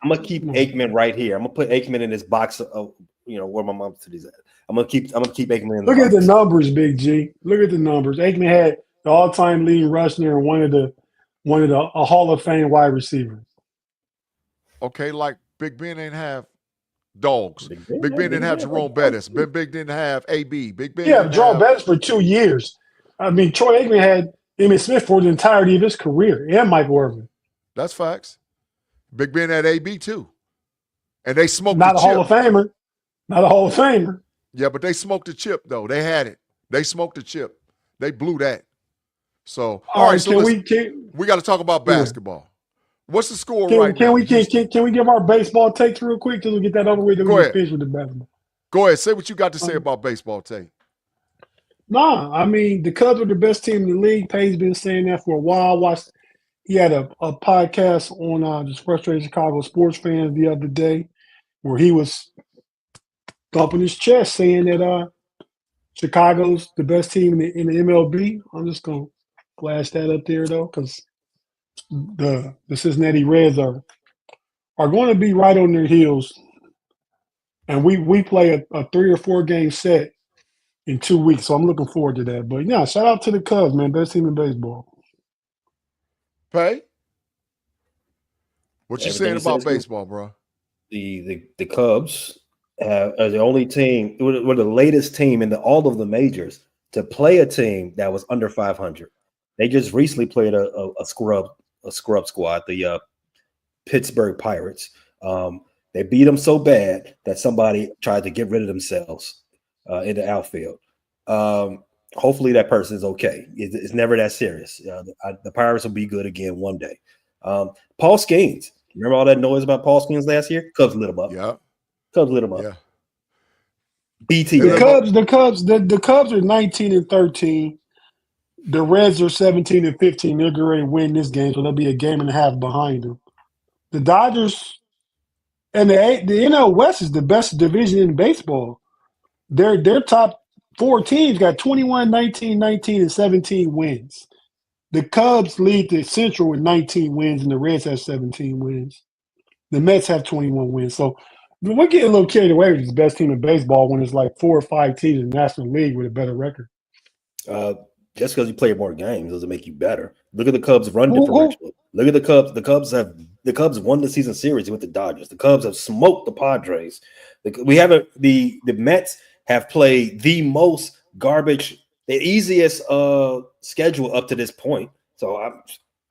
I'm gonna keep Aikman right here. I'm gonna put Aikman in this box of where my mom's city's at. I'm gonna keep Aikman in the Look box. at the numbers, Big G. Look at the numbers. Aikman had the all-time leading rusher and one of the a Hall of Fame wide receivers. Okay, like Big Ben ain't have dogs. Big Ben didn't have Jerome Bettis. Big didn't have AB. Big Ben. Yeah, Jerome Bettis for 2 years. I mean, Troy Aikman had Emmitt Smith for the entirety of his career and Mike Irvin. That's facts. Big Ben had AB too. And they smoked Not the a chip. Hall of Famer. Not a Hall of Famer. Yeah, but they smoked the chip, though. They had it. They smoked the chip. They blew that. So, all right, so we got to talk about basketball. What's the score right now? Can we give our baseball takes real quick till we get that over with? Go ahead. Finish with the basketball. Go ahead. Say what you got to say about baseball, Tate. Nah, I mean, the Cubs are the best team in the league. Pay's been saying that for a while. He had a podcast on just Frustrated Chicago sports fans the other day where he was thumping his chest saying that Chicago's the best team in the MLB. I'm just going to flash that up there, though, because the Cincinnati Reds are going to be right on their heels. And we play a 3 or 4 game set in 2 weeks, so I'm looking forward to that. But, yeah, shout out to the Cubs, man. Best team in baseball. Pay? What you saying about baseball, bro? The Cubs are the only team, we're the latest team in all of the majors to play a team that was under 500. They just recently played a scrub squad, the Pittsburgh Pirates. They beat them so bad that somebody tried to get rid of themselves in the outfield. Hopefully that person is okay. It's never that serious. The Pirates will be good again one day. Paul Skeens. Remember all that noise about Paul Skeens last year? Cubs lit him up. Yeah. Cubs lit him up. Yeah. BT. The Cubs are 19-13. The Reds are 17-15. They're getting ready to win this game, so they'll be a game and a half behind them. The Dodgers and the NL West is the best division in baseball. Their top 4 teams got 21, 19, 19, and 17 wins. The Cubs lead the Central with 19 wins, and the Reds have 17 wins. The Mets have 21 wins. So we're getting a little carried away with the best team in baseball when it's like 4 or 5 teams in the National League with a better record. Just because you play more games doesn't make you better. Look at the Cubs' run differential. Look at the Cubs. The Cubs won the season series with the Dodgers. The Cubs have smoked the Padres. The Mets have played the most garbage, the easiest schedule up to this point. So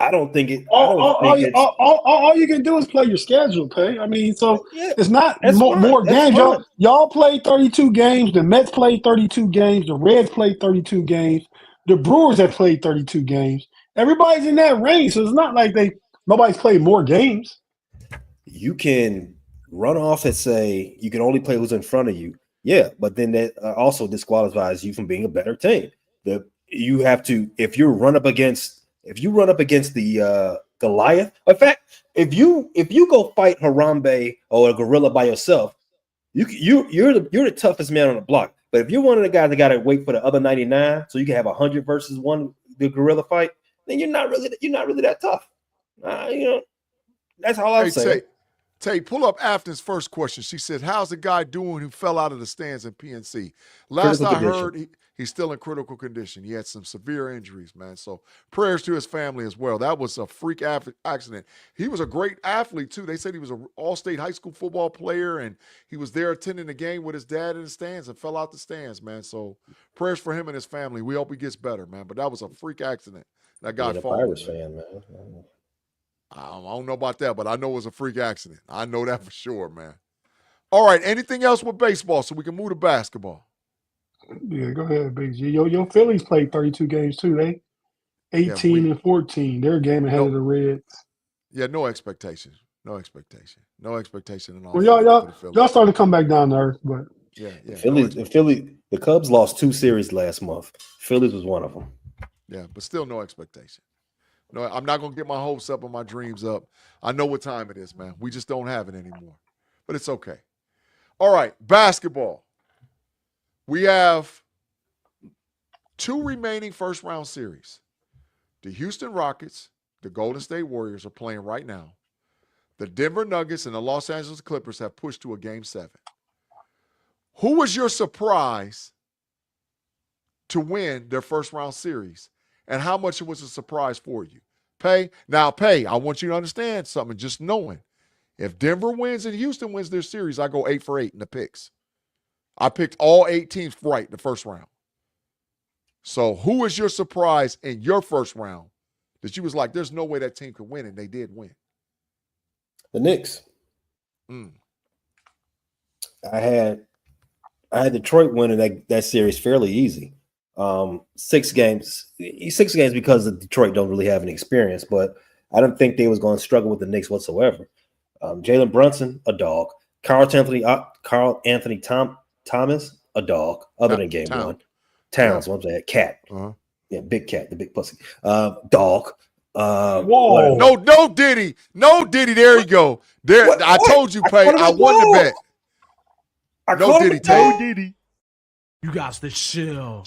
I don't think it. All you can do is play your schedule, Pay. I mean, so Yeah, it's not more games. Y'all played 32 games. The Mets played 32 games. The Reds played 32 games. The Brewers have played 32 games. Everybody's in that range, so it's not like nobody's played more games. You can run off and say you can only play who's in front of you. Yeah, but then that also disqualifies you from being a better team. You have to if you run up against the Goliath. In fact, if you go fight Harambe or a gorilla by yourself, you're the toughest man on the block. But if you're one of the guys that got to wait for the other 99 so you can have 100 versus one the gorilla fight, then you're not really that tough. That's all I'm saying. Tay, pull up Afton's first question. She said, how's the guy doing who fell out of the stands in PNC? Last I heard, he's still in critical condition. He had some severe injuries, man. So prayers to his family as well. That was a freak accident. He was a great athlete, too. They said he was an all-state high school football player, and he was there attending the game with his dad in the stands and fell out the stands, man. So prayers for him and his family. We hope he gets better, man. But that was a freak accident. That guy falling. Pirates fan, man. I don't know about that, but I know it was a freak accident. I know that for sure, man. All right, anything else with baseball so we can move to basketball? Yeah, go ahead, Big G. Your Phillies played 32 games too. They 18-14. They're a game ahead of the Reds. Yeah, no expectation. No expectation at all. Well, y'all starting to come back down to earth, but yeah. The Cubs lost 2 series last month. Phillies was one of them. Yeah, but still no expectation. No, I'm not going to get my hopes up and my dreams up. I know what time it is, man. We just don't have it anymore. But it's okay. All right, basketball. We have 2 remaining first-round series. The Houston Rockets, the Golden State Warriors are playing right now. The Denver Nuggets and the Los Angeles Clippers have pushed to a Game 7. Who was your surprise to win their first-round series? And how much it was a surprise for you? Pay, I want you to understand something, just knowing. If Denver wins and Houston wins their series, I go 8 for 8 in the picks. I picked all 8 teams right in the first round. So who was your surprise in your first round that you was like, there's no way that team could win, and they did win? The Knicks. I had Detroit winning that series fairly easy. 6 games because the Detroit don't really have any experience, but I didn't think they was going to struggle with the Knicks whatsoever. Jalen Brunson, a dog. Carl Anthony Thomas, a dog. Other than game 1, Towns. What was that? Cat. Yeah, big cat, the big pussy. Dog. Whoa! No Diddy. There you go. I told you, Pay. I won the bet. No Diddy. You got to chill.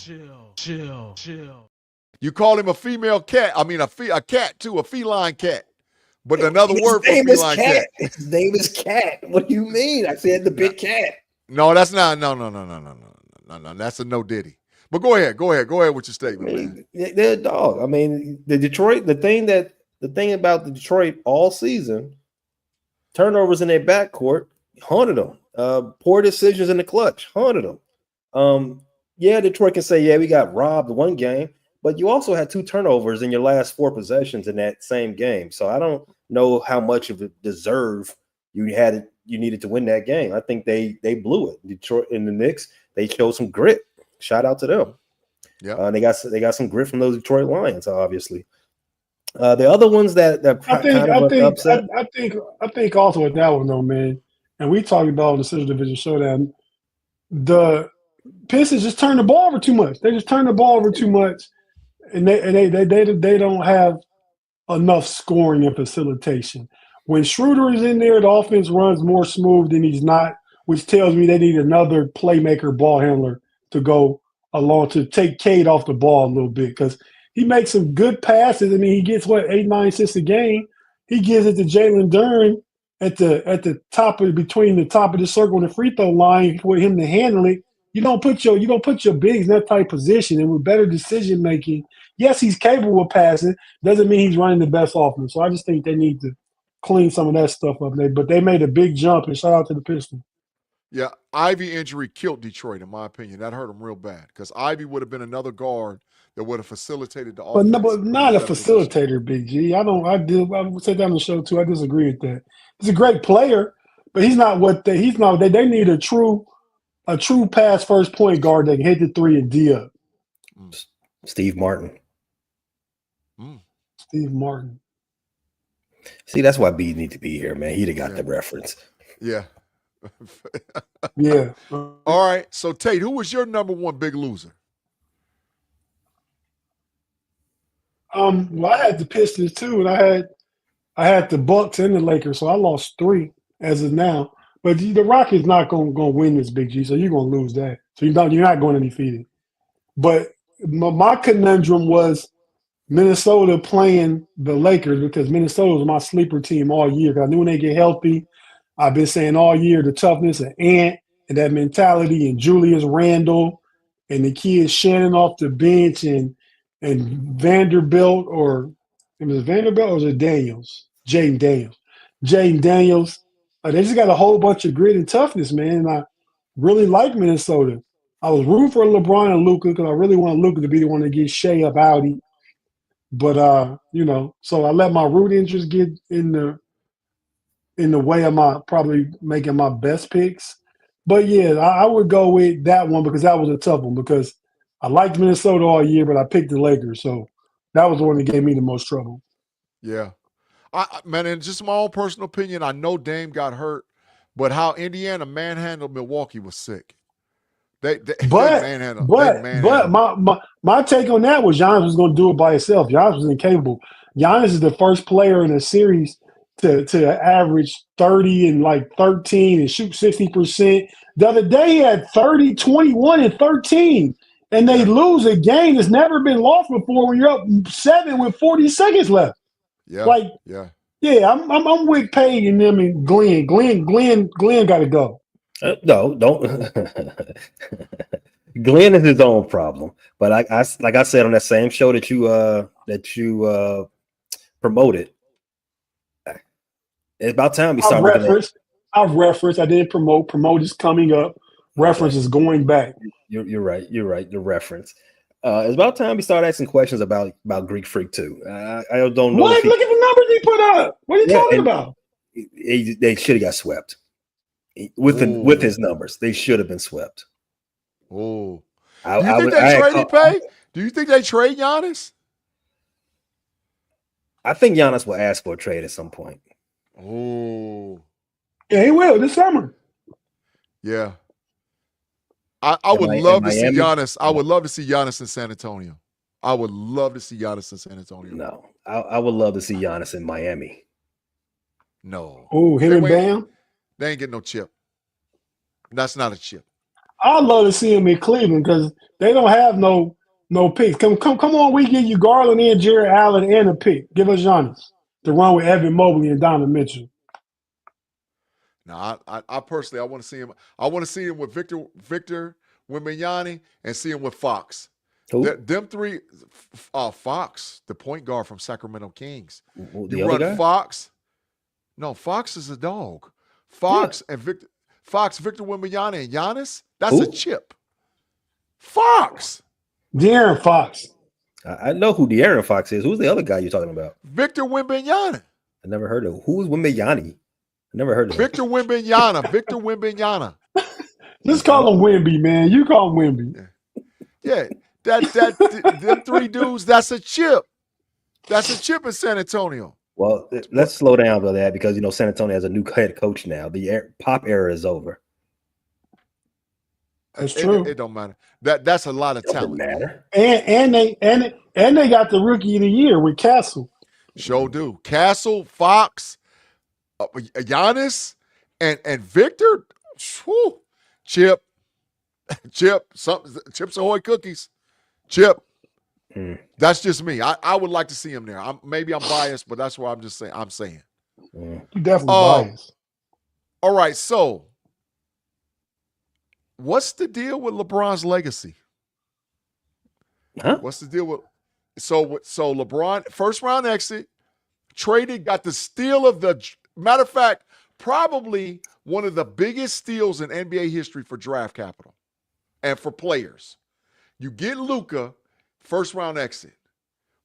You call him a female cat. I mean, a cat too, a feline cat. But another word for feline cat. His name is Cat. What do you mean? I said the big cat. No, that's not. No. That's a no Diddy. But go ahead with your statement, man. They're a dog. I mean, the thing about the Detroit all season, turnovers in their backcourt haunted them. Poor decisions in the clutch haunted them. Yeah, Detroit can say, yeah, we got robbed one game, but you also had 2 turnovers in your last 4 possessions in that same game. So I don't know how much of a deserve you needed to win that game. I think they blew it. Detroit and the Knicks, they showed some grit. Shout out to them. Yeah, they got some grit from those Detroit Lions, obviously. The other ones that I think also with that one though, man, and we talked about the Central Division Showdown. The Pistons just turn the ball over too much. They just turn the ball over too much, and they don't have enough scoring and facilitation. When Schroeder is in there, the offense runs more smooth than he's not, which tells me they need another playmaker ball handler to go along to take Cade off the ball a little bit because he makes some good passes. I mean, he gets 8-9 assists a game. He gives it to Jalen Duren at the top of between the top of the circle and the free throw line for him to handle it. You don't put your bigs in that type of position, and with better decision making. Yes, he's capable of passing. Doesn't mean he's running the best offense. So I just think they need to clean some of that stuff up. But they made a big jump, and shout out to the Pistons. Yeah, Ivy injury killed Detroit, in my opinion. That hurt them real bad because Ivy would have been another guard that would have facilitated the offense. But not a facilitator, Big G. I said that on the show too. I disagree with that. He's a great player, but he's not what he's not. They need a true pass first point guard that can hit the 3 and D up. Steve Martin. Steve Martin. See, that's why B need to be here, man. He'd have got the reference. Yeah. Yeah. All right. So Tate, who was your number 1 big loser? Well, I had the Pistons too, and I had the Bucks and the Lakers, so I lost 3 as of now. But the Rockets not going to win this, Big G, so you're going to lose that. So you're not going to defeat it. But my conundrum was Minnesota playing the Lakers because Minnesota was my sleeper team all year. I knew when they get healthy, I've been saying all year the toughness of Ant and that mentality and Julius Randle and the kids Shannon off the bench and Vanderbilt or was it Daniels? Jaden Daniels. They just got a whole bunch of grit and toughness, man. And I really like Minnesota. I was rooting for LeBron and Luka because I really want Luka to be the one to get Shea up outie. But so I let my root interest get in the way of my probably making my best picks. But yeah, I would go with that one because that was a tough one because I liked Minnesota all year, but I picked the Lakers. So that was the one that gave me the most trouble. Yeah. Man, and just my own personal opinion, I know Dame got hurt, but how Indiana manhandled Milwaukee was sick. They manhandled. My take on that was Giannis was going to do it by himself. Giannis was incapable. Giannis is the first player in a series to average 30 and 13 and shoot 60%. The other day he had 30, 21, and 13. And they lose a game that's never been lost before when you're up 7 with 40 seconds left. Yeah. I'm with Payne and them and Glenn. Glenn got to go. No, don't. Glenn is his own problem. But like I said on that same show that you promoted, it's about time we start looking at. I referenced. I didn't promote. Promote is coming up. Reference is going back. You're right. The reference. It's about time we start asking questions about Greek Freak too. I don't know. What? Look at the numbers he put up. What are you talking about? They should have got swept. With his numbers, they should have been swept. Oh, do you think they trade Pay? Do you think they trade Giannis? I think Giannis will ask for a trade at some point. Oh, yeah, he will this summer. Yeah, I would love to see Giannis. I would love to see Giannis in San Antonio. I would love to see Giannis in San Antonio. No, I would love to see Giannis in Miami. No. Oh, him and Bam. They ain't getting no chip. That's not a chip. I'd love to see him in Cleveland because they don't have no picks. Come on, we give you Garland and Jared Allen and a pick. Give us Giannis to run with Evan Mobley and Donovan Mitchell. No, I personally, I want to see him. I want to see him with Victor Wembanyama and see him with Fox. Them three, Fox, the point guard from Sacramento Kings. You run Fox. No, Fox is a dog. Fox and Victor. Fox, Victor Wembanyama, and Giannis. That's Who? a chip. Fox. De'Aaron Fox. I know who De'Aaron Fox is. Who's the other guy you're talking about? Victor Wembanyama. I never heard of. Who's Wembanyama? I never heard of him. Victor Wembanyama. Victor Wembanyama. Just call him Wemby, man. You call him Wemby. Yeah, them three dudes. That's a chip. That's a chip in San Antonio. Well, let's slow down with that because San Antonio has a new head coach now. The Pop era is over. That's true. It don't matter. That's a lot of talent. Doesn't matter. And they got the rookie of the year with Castle. Sure do. Castle, Fox, Giannis, and Victor. Whew, Chip, Chips Ahoy cookies. Chip. That's just me. I would like to see him there. Maybe I'm biased, but that's what I'm saying. You definitely biased. All right, so what's the deal with LeBron's legacy? Huh? What's the deal with so LeBron, first round exit, traded, got the steal of the matter of fact, probably one of the biggest steals in NBA history for draft capital and for players. You get Luka, first round exit.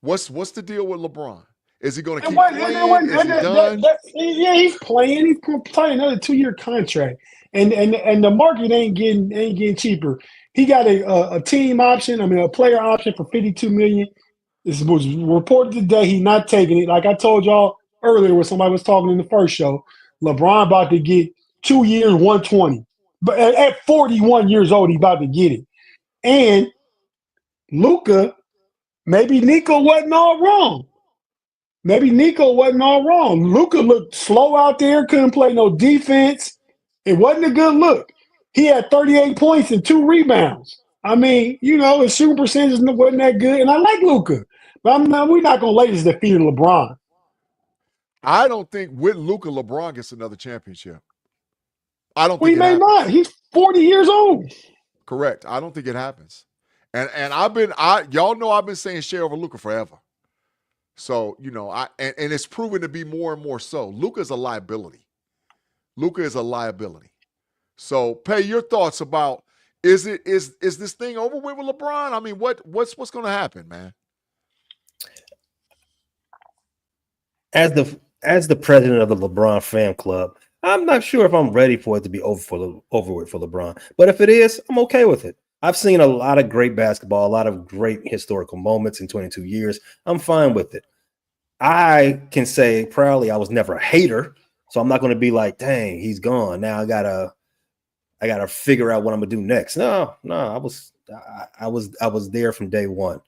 What's the deal with LeBron? Is he going to keep playing? Is he done? Yeah, he's playing. He's going to play another 2-year contract, and the market ain't getting cheaper. He got a team option. I mean, a player option for $52 million. This was reported today. He's not taking it. Like I told y'all earlier, when somebody was talking in the first show, LeBron about to get 2 years, 120. But at 41 years old, he's about to get it. And Luka, maybe Nico wasn't all wrong. Luka looked slow out there, couldn't play no defense. It wasn't a good look. He had 38 points and 2 rebounds. I mean, his shooting percentage wasn't that good. And I like Luka. But we're not going to lay this defeat of LeBron. I don't think with Luka, LeBron gets another championship. I don't think he may not. He's 40 years old. Correct. I don't think it happens. And y'all know I've been saying share over Luka forever. So, and it's proven to be more and more so. Luka's a liability. So, Pay, your thoughts about is this thing over with LeBron? I mean, what's going to happen, man? As the president of the LeBron fan club, I'm not sure if I'm ready for it to be over with for LeBron. But if it is, I'm okay with it. I've seen a lot of great basketball, a lot of great historical moments in 22 years. I'm fine with it. I can say proudly I was never a hater, so I'm not going to be like, dang, he's gone. Now I gotta figure out what I'm gonna do next. No, I was there from day one,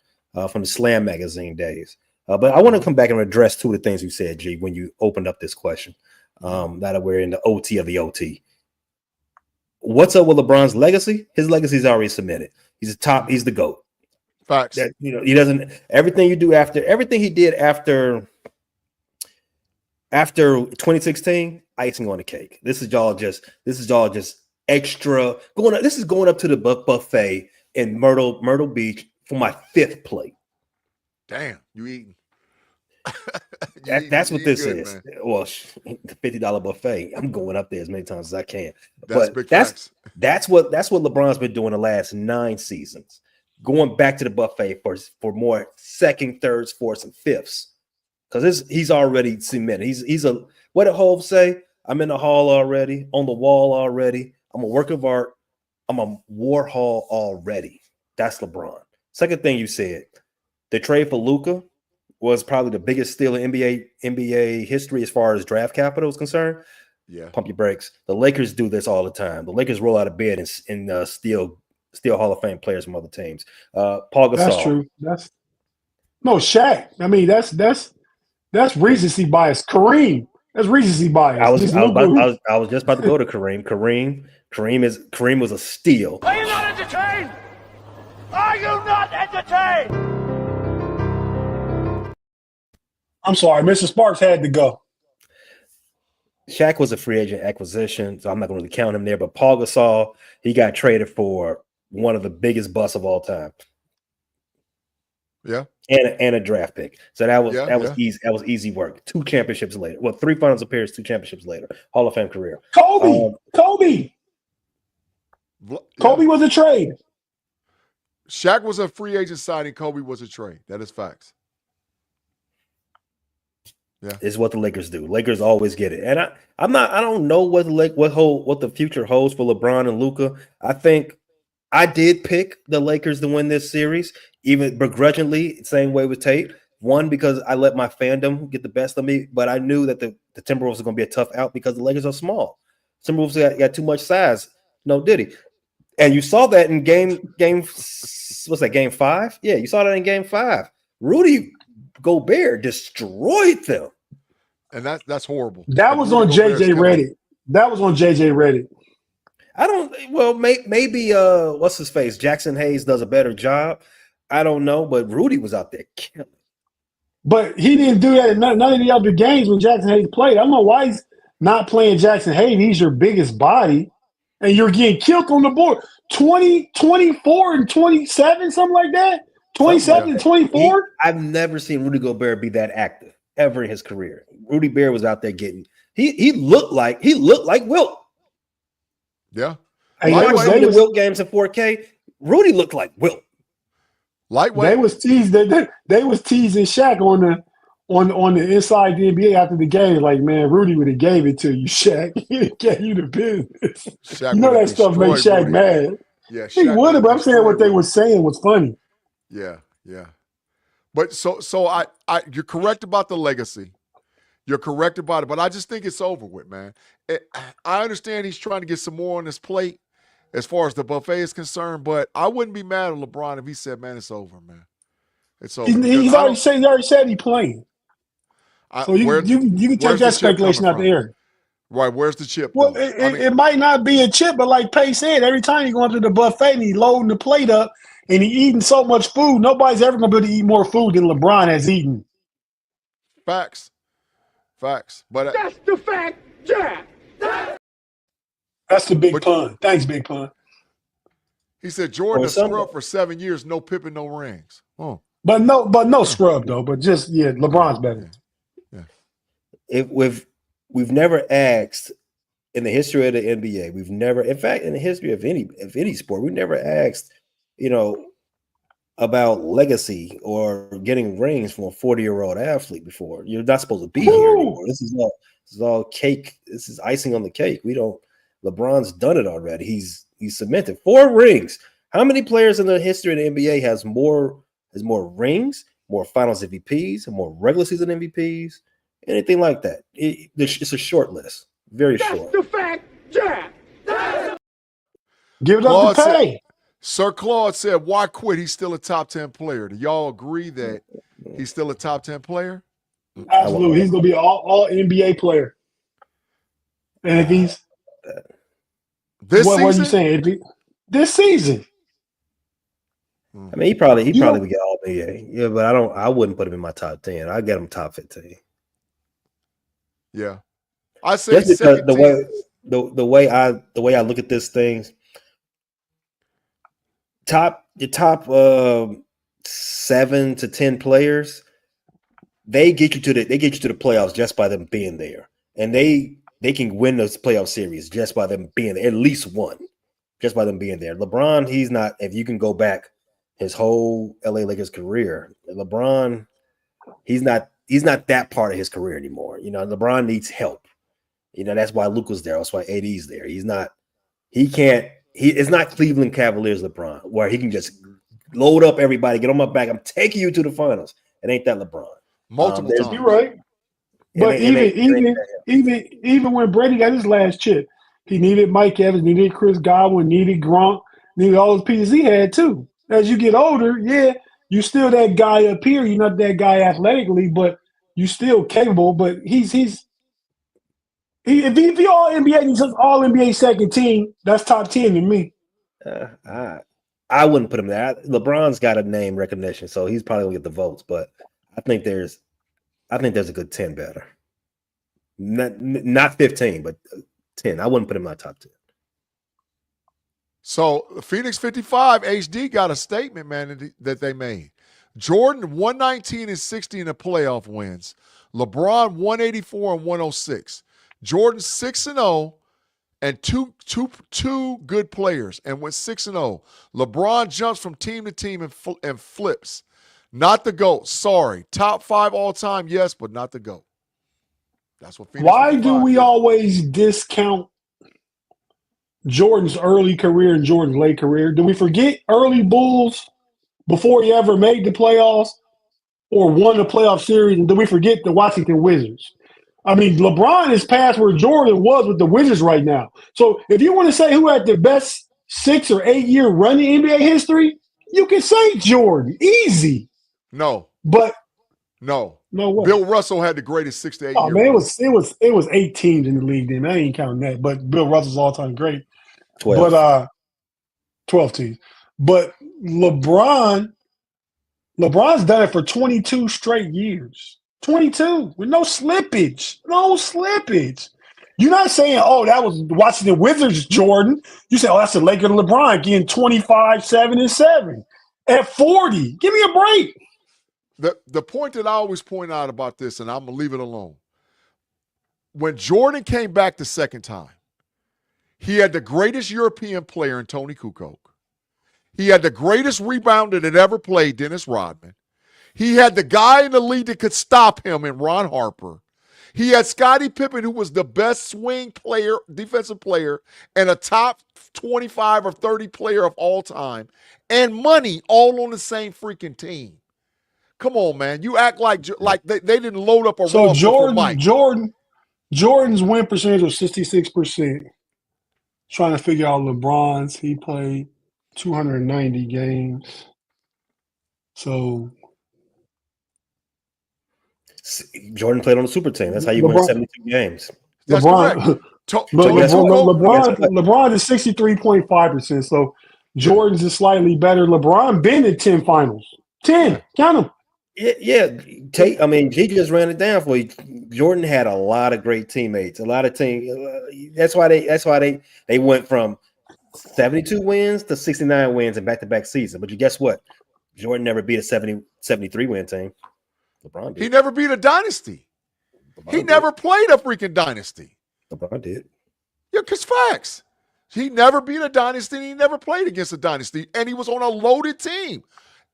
from the Slam magazine days. But I want to come back and address 2 of the things you said, G, when you opened up this question. That we're in the OT of the OT. What's up with LeBron's legacy? His legacy is already cemented. He's the GOAT. Facts. That, he doesn't everything he did after 2016, icing on the cake. This is all just extra going. This is going up to the buffet in Myrtle Beach for my 5th plate. Damn, you eating? That's what this is. Man. Well, the $50 buffet. I'm going up there as many times as I can. That's what LeBron's been doing the last 9 seasons. Going back to the buffet for more 2nd, 3rds, 4ths, and 5ths. Because he's already cemented. He's a what did Hov say? I'm in the hall already, on the wall already. I'm a work of art. I'm a Warhol already. That's LeBron. Second thing you said, the trade for Luka was probably the biggest steal in NBA history as far as draft capital is concerned. Yeah. Pump your brakes. The Lakers do this all the time. The Lakers roll out of bed and steal Hall of Fame players from other teams. Paul Gasol. That's true. Shaq. I mean, that's recency bias. Kareem. That's recency bias. I was just about to go to Kareem. Kareem was a steal. Are you not entertained? Are you not entertained? I'm sorry, Mr. Sparks had to go. Shaq was a free agent acquisition, so I'm not going to really count him there. But Paul Gasol, he got traded for one of the biggest busts of all time. Yeah, and a draft pick. So that was easy. That was easy work. 2 championships later. Well, 3 finals appearances, 2 championships later. Hall of Fame career. Kobe. Kobe was a trade. Shaq was a free agent signing. Kobe was a trade. That is facts. Yeah, It's what the Lakers do. Lakers always get it, and I don't know what the future holds for LeBron and Luka. I think I did pick the Lakers to win this series, even begrudgingly, same way with Tate. One, because I let my fandom get the best of me, but I knew that the Timberwolves was going to be a tough out because the Lakers are small. Timberwolves got too much size. No diddy. And you saw that in game what's that, game 5? Yeah, you saw that in game 5. Rudy Gobert destroyed them. and that's horrible. That was on JJ Redick. That was on JJ Redick. Maybe what's his face? Jackson Hayes does a better job. I don't know, but Rudy was out there killing. But he didn't do that in none of the other games when Jackson Hayes played. I don't know why he's not playing Jackson Hayes. He's your biggest body, and you're getting killed on the board. 20, 24, and 27, something like that? 27 and 24? I've never seen Rudy Gobert be that active ever in his career. Rudy Gobert was out there getting – he looked like Wilt. Yeah. Hey, I watched the Wilt games in 4K. Rudy looked like Wilt. Lightweight. They was teasing Shaq on the inside the NBA after the game. Like, man, Rudy would have gave it to you, Shaq. He gave you the business. Shaq, you know that stuff makes Shaq Rudy mad. Yeah, he would have. But I'm saying what they were saying was funny. Yeah. But so you're correct about the legacy. You're correct about it, but I just think it's over with, man. I understand he's trying to get some more on his plate as far as the buffet is concerned, but I wouldn't be mad at LeBron if he said, man, it's over, man. It's over. He already said he's playing. So you can take that speculation out the air. Right, where's the chip? Well, it might not be a chip, but like Pay said, every time you go into the buffet and he's loading the plate up and he's eating so much food, nobody's ever going to be able to eat more food than LeBron has eaten. Facts. But that's the fact, Jack. That's the big pun. Thanks, big pun. He said Jordan has scrubbed for 7 years, no Pippen, no rings. Oh. But no scrub though. But just LeBron's better. Yeah. We've never asked in the history of the NBA. We've never, in fact, in the history of any sport, we've never asked, about legacy or getting rings from a 40-year-old athlete before. You're not supposed to be here anymore. This is all cake. This is icing on the cake. LeBron's done it already. He's cemented 4 rings. How many players in the history of the NBA has more rings, more finals MVPs, and more regular season MVPs? Anything like that. It's a short list. Very short. That's the fact, Jack. Give it up to Pay. Sir Claude said, why quit? He's still a top 10 player. Do y'all agree that he's still a top 10 player? Absolutely. He's going to be all NBA player. And if he's what are you saying? This season. I mean, he probably would get all NBA. Yeah, but I wouldn't put him in my top 10. I'd get him top 15. Yeah. I say just because the way I look at this thing, the top 7 to 10 players, they get you to the playoffs just by them being there, and they can win those playoff series just by them being there, at least one, just by them being there. LeBron, he's not. If you can go back his whole LA Lakers career, LeBron, he's not that part of his career anymore. LeBron needs help. That's why Luke was there. That's why AD's there. It's not Cleveland Cavaliers LeBron, where he can just load up everybody, get on my back. I'm taking you to the finals. It ain't that LeBron. Multiple times. You're right. But even when Brady got his last chip, he needed Mike Evans, needed Chris Godwin, needed Gronk, needed all those pieces he had too. As you get older, you still that guy up here. You're not that guy athletically, but you still capable. But if he all NBA, he's just all NBA second team. That's top 10 to me. I wouldn't put him there. LeBron's got a name recognition, so he's probably gonna get the votes. But I think there's a good 10 better. Not 15, but 10. I wouldn't put him in my top 10. So Phoenix 55 HD got a statement, man, that they made. Jordan 119 and 60 in the playoff wins. LeBron 184 and 106. Jordan 6-0 and two good players and went 6-0. LeBron jumps from team to team and flips. Not the GOAT. Sorry. Top 5 all time, yes, but not the GOAT. That's what Phoenix Why do 55 we did. always discount Jordan's early career and Jordan's late career? Do we forget early Bulls before he ever made the playoffs or won the playoff series? And do we forget the Washington Wizards? I mean, LeBron is past where Jordan was with the Wizards right now. So if you want to say who had the best 6 or 8 year run in NBA history, you can say Jordan. Easy. No. But no way. Bill Russell had the greatest 6 to 8 Oh year man, run. it was 8 teams in the league then. I ain't counting that. But Bill Russell's all time great. 12. But 12 teams. But LeBron's done it for 22 straight years. 22 with no slippage. No slippage. You're not saying, oh, that was Washington Wizards, Jordan. You say, oh, that's the Lakers LeBron getting 25, 7, and 7 at 40. Give me a break. The point that I always point out about this, and I'm going to leave it alone. When Jordan came back the second time, he had the greatest European player in Tony Kukoc. He had the greatest rebounder that ever played, Dennis Rodman. He had the guy in the league that could stop him in Ron Harper. He had Scottie Pippen, who was the best swing player, defensive player, and a top 25 or 30 player of all time, and money all on the same freaking team. Come on, man. You act like they didn't load up a roster for Mike. Jordan's win percentage was 66%. Trying to figure out LeBron's. He played 290 games. So Jordan played on the super team. That's how you win 72 games. That's LeBron, correct. LeBron is 63.5%. So Jordan's is slightly better. LeBron been in 10 finals. 10. Count them. Yeah. I mean, he just ran it down for you. Jordan had a lot of great teammates. A lot of teams. That's why they went from 72 wins to 69 wins in back-to-back season. But you guess what? Jordan never beat a 73 win team. LeBron did. He never beat a dynasty. He never played a freaking dynasty. LeBron did. Yeah, because facts. He never beat a dynasty and he never played against a dynasty. And he was on a loaded team.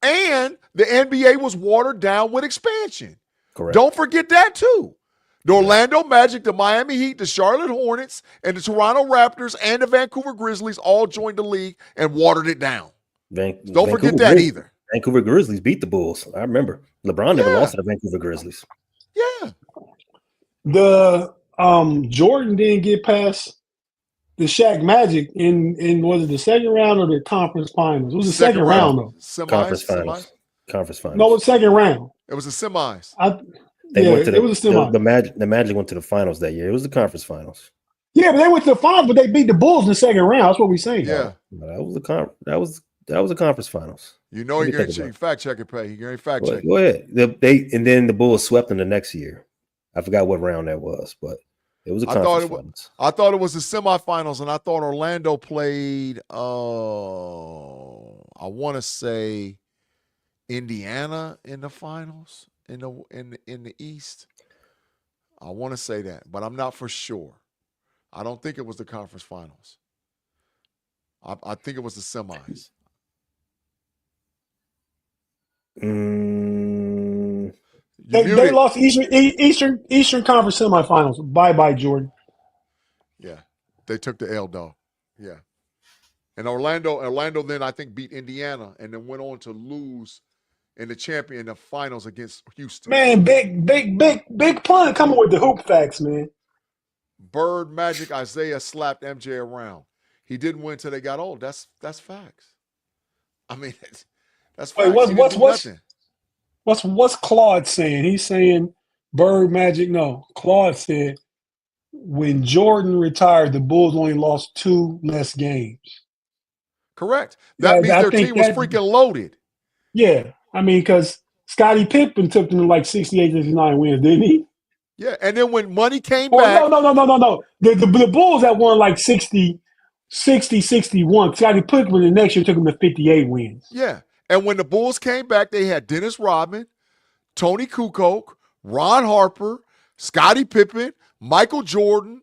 And the NBA was watered down with expansion. Correct. Don't forget that too. The Orlando Magic, the Miami Heat, the Charlotte Hornets, and the Toronto Raptors and the Vancouver Grizzlies all joined the league and watered it down. Don't forget that either. Vancouver Grizzlies beat the Bulls. I remember. LeBron never lost to the Vancouver Grizzlies. Yeah. The Jordan didn't get past the Shaq Magic in was it the second round or the conference finals? It was the second round though. Conference finals. No, it was second round. It was the semis. It was the semis. The Magic went to the finals that year. It was the conference finals. Yeah, but they went to the finals, but they beat the Bulls in the second round. That's what we're saying. Yeah. That was the conference finals. You know you're going to fact check it, Pay. You're going to fact check. Go ahead. And then the Bulls swept them the next year. I forgot what round that was, but it was a conference finals. I thought it was the semifinals, and I thought Orlando played, I want to say Indiana in the finals in the East. I want to say that, but I'm not for sure. I don't think it was the conference finals. I think it was the semis. They lost Eastern Conference semifinals. Bye, Jordan. Yeah, they took the L, dog. Yeah, and Orlando then I think beat Indiana and then went on to lose in the finals against Houston. Man, big pun coming with the hoop facts, man. Bird, Magic, Isaiah slapped MJ around. He didn't win until they got old. That's facts. I mean, that's facts. What's Claude saying? He's saying Bird, Magic. No, Claude said when Jordan retired, the Bulls only lost 2 less games. Correct. That means their team was freaking loaded. Yeah, I mean, because Scottie Pippen took them to like 68, 69 wins, didn't he? Yeah, and then when money came back. No. The Bulls that won like 60, 61. Scottie Pippen the next year took them to 58 wins. Yeah. And when the Bulls came back, they had Dennis Rodman, Tony Kukoc, Ron Harper, Scottie Pippen, Michael Jordan,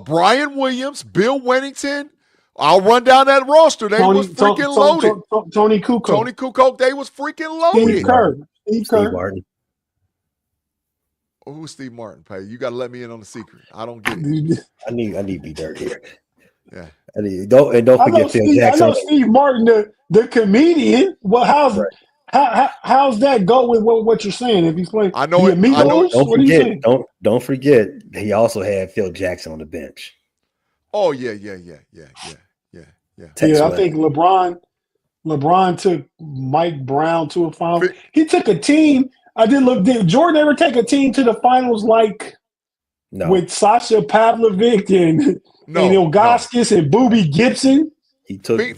Brian Williams, Bill Wennington. I'll run down that roster. They was freaking loaded. Tony Kukoc. Tony Kukoc, they was freaking loaded. Steve Kerr. Steve Martin. Oh, who's Steve Martin? Pay, you got to let me in on the secret. I don't get it. I need B Dirt here. Yeah. Don't forget Phil Jackson. I know Steve Martin, the comedian. Well, how's that go with what you're saying? If he's playing, I know it. Don't forget. He also had Phil Jackson on the bench. Oh yeah. I think LeBron took Mike Brown to a final. He took a team. I didn't look. Did Jordan ever take a team to the finals with Sasha Pavlovic and Ilgauskas and Boobie Gibson? He took. You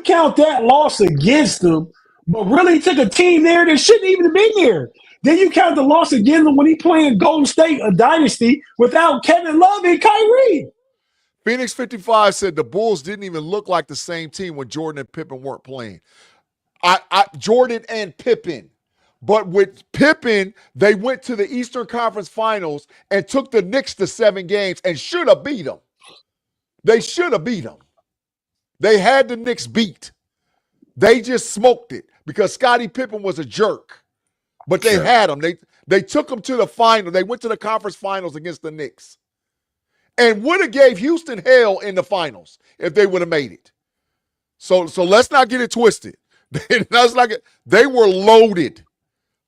count that loss against them, but really took a team there that shouldn't even have been there. Then you count the loss against them when he playing Golden State, a dynasty, without Kevin Love and Kyrie. Phoenix 55 said the Bulls didn't even look like the same team when Jordan and Pippen weren't playing. Jordan and Pippen. But with Pippen, they went to the Eastern Conference Finals and took the Knicks to 7 games and should have beat them. They should have beat them. They had the Knicks beat. They just smoked it because Scottie Pippen was a jerk. But they had them. They took them to the final. They went to the conference finals against the Knicks. And would have gave Houston hell in the finals if they would have made it. So let's not get it twisted. They were loaded.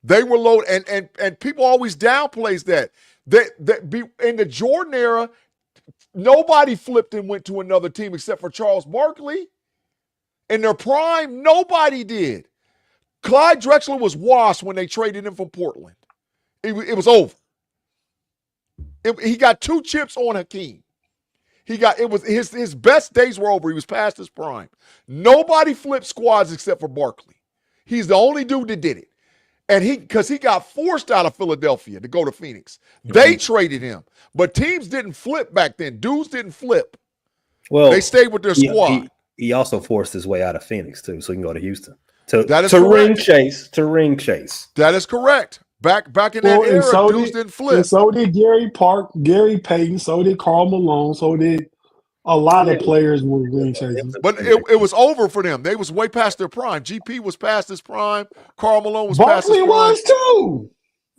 They were loaded. And people always downplays that. In the Jordan era, nobody flipped and went to another team except for Charles Barkley. In their prime, nobody did. Clyde Drexler was washed when they traded him from Portland. It was over. He got 2 chips on Hakeem. His best days were over. He was past his prime. Nobody flipped squads except for Barkley. He's the only dude that did it. And because he got forced out of Philadelphia to go to Phoenix. They traded him. But teams didn't flip back then. Dudes didn't flip. Well, they stayed with their squad. He also forced his way out of Phoenix, too, so he can go to Houston. To ring chase. That is correct. Back in that era, dudes didn't flip. And so did Gary Payton, so did Karl Malone, so did a lot of players were ring chasing. But it was over for them. They was way past their prime. GP was past his prime. Karl Malone was past his prime. Barkley was too.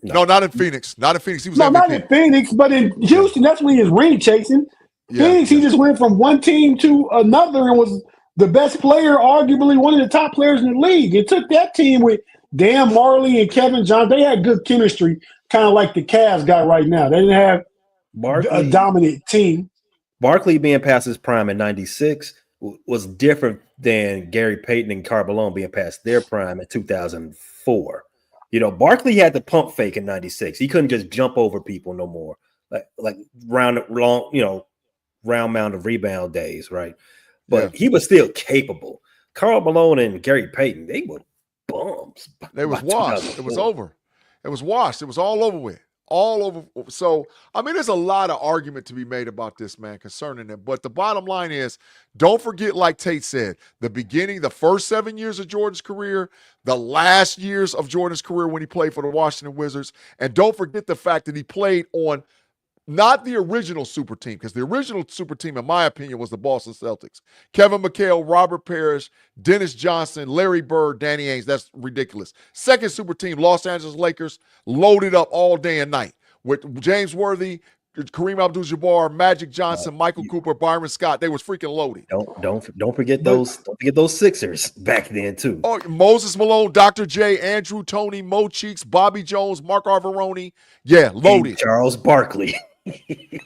No, not in Phoenix. Not in Phoenix. He was MVP. Not in Phoenix, but in Houston, that's when he was ring chasing. Phoenix, he just went from one team to another and was the best player, arguably one of the top players in the league. It took that team with Dan Marley and Kevin John. They had good chemistry, kind of like the Cavs got right now. They didn't have a dominant team. Barkley being past his prime in 96 was different than Gary Payton and Karl Malone being past their prime in 2004. Barkley had the pump fake in 96. He couldn't just jump over people no more. Like round mound of rebound days, right? But he was still capable. Karl Malone and Gary Payton, they were bums. They was washed. It was over. It was washed. It was all over with. All over. So, there's a lot of argument to be made about this, man, concerning it. But the bottom line is, don't forget, like Tate said, the first 7 years of Jordan's career, the last years of Jordan's career when he played for the Washington Wizards. And don't forget the fact that he played on not the original super team, because the original super team, in my opinion, was the Boston Celtics. Kevin McHale, Robert Parrish, Dennis Johnson, Larry Bird, Danny Ainge. That's ridiculous. Second super team, Los Angeles Lakers, loaded up all day and night with James Worthy, Kareem Abdul-Jabbar, Magic Johnson, Michael Cooper, Byron Scott. They was freaking loaded. Don't forget those. Don't forget those Sixers back then too. Oh, Moses Malone, Dr. J, Andrew Toney, Mo Cheeks, Bobby Jones, Mark Arvarone. Yeah, loaded. And Charles Barkley.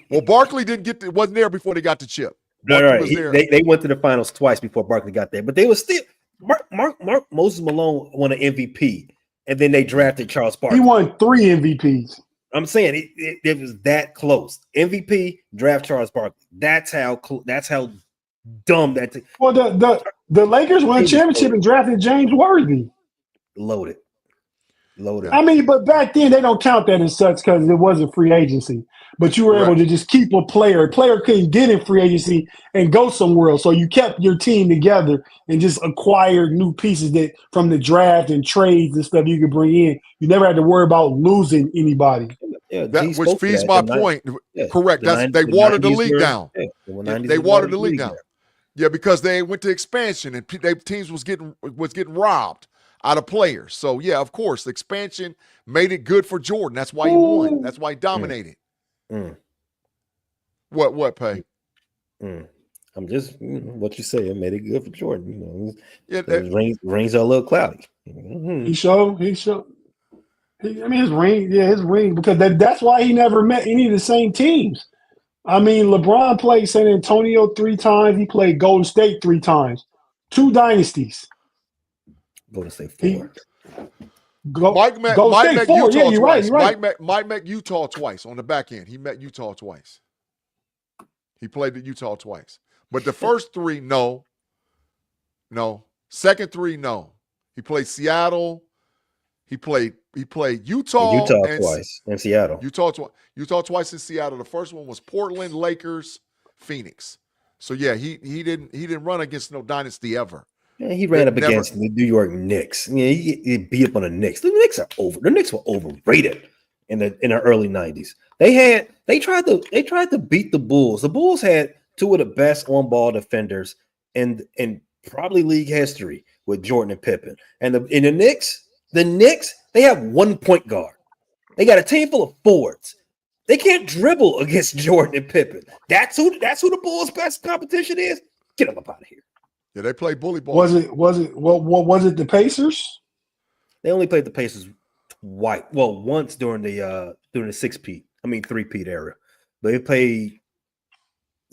Well, Barkley wasn't there before they got the chip. Right. They went to the finals twice before Barkley got there, but they were still Moses Malone won an MVP, and then they drafted Charles Barkley. He won 3 MVPs. I'm saying it was that close. MVP, draft Charles Barkley. That's how dumb that. Well, the Lakers won a championship and drafted James Worthy. Loaded. But back then they don't count that as such because it wasn't free agency. But you were able to just keep a player. A player couldn't get in free agency and go somewhere else. So you kept your team together and just acquired new pieces that from the draft and trades and stuff you could bring in. You never had to worry about losing anybody. Yeah, That G which spoke to feeds that. my The point. Yeah, Correct. the They watered the 90s league were, down. yeah, the 90s They was watered the league down. there. Yeah, because they went to expansion and teams was getting robbed out of players. So yeah, of course, the expansion made it good for Jordan. That's why he won. That's why he dominated. Mm. What Pay? Mm. I'm just what you say. It made it good for Jordan. You know, Yeah, those rings are a little cloudy. He showed. I mean, his ring, because that's why he never met any of the same teams. I mean, LeBron played San Antonio 3 times. He played Golden State 3 times. 2 dynasties. Golden State 4. He Mike met State 4. Utah Yeah, you're twice. right. Mike met Utah twice on the back end. He met Utah twice. He played at Utah twice. But the first 3, no. Second 3, no. He played Seattle. He played Utah and twice in Seattle. Utah twice in Seattle. The first one was Portland, Lakers, Phoenix. So yeah, he didn't run against no dynasty ever. Yeah, he ran up against the New York Knicks. Yeah, he beat up on the Knicks. The Knicks are over. The Knicks were overrated in the early 90s. They tried to beat the Bulls. The Bulls had 2 of the best on-ball defenders in probably league history with Jordan and Pippen. And the Knicks, they have 1 point guard. They got a team full of forwards. They can't dribble against Jordan and Pippen. That's who the Bulls' best competition is. Get them up out of here. Yeah, they played bully ball. Was it the Pacers? They only played the Pacers twice. Well, once during the 6-peat. I mean 3-peat era. But I think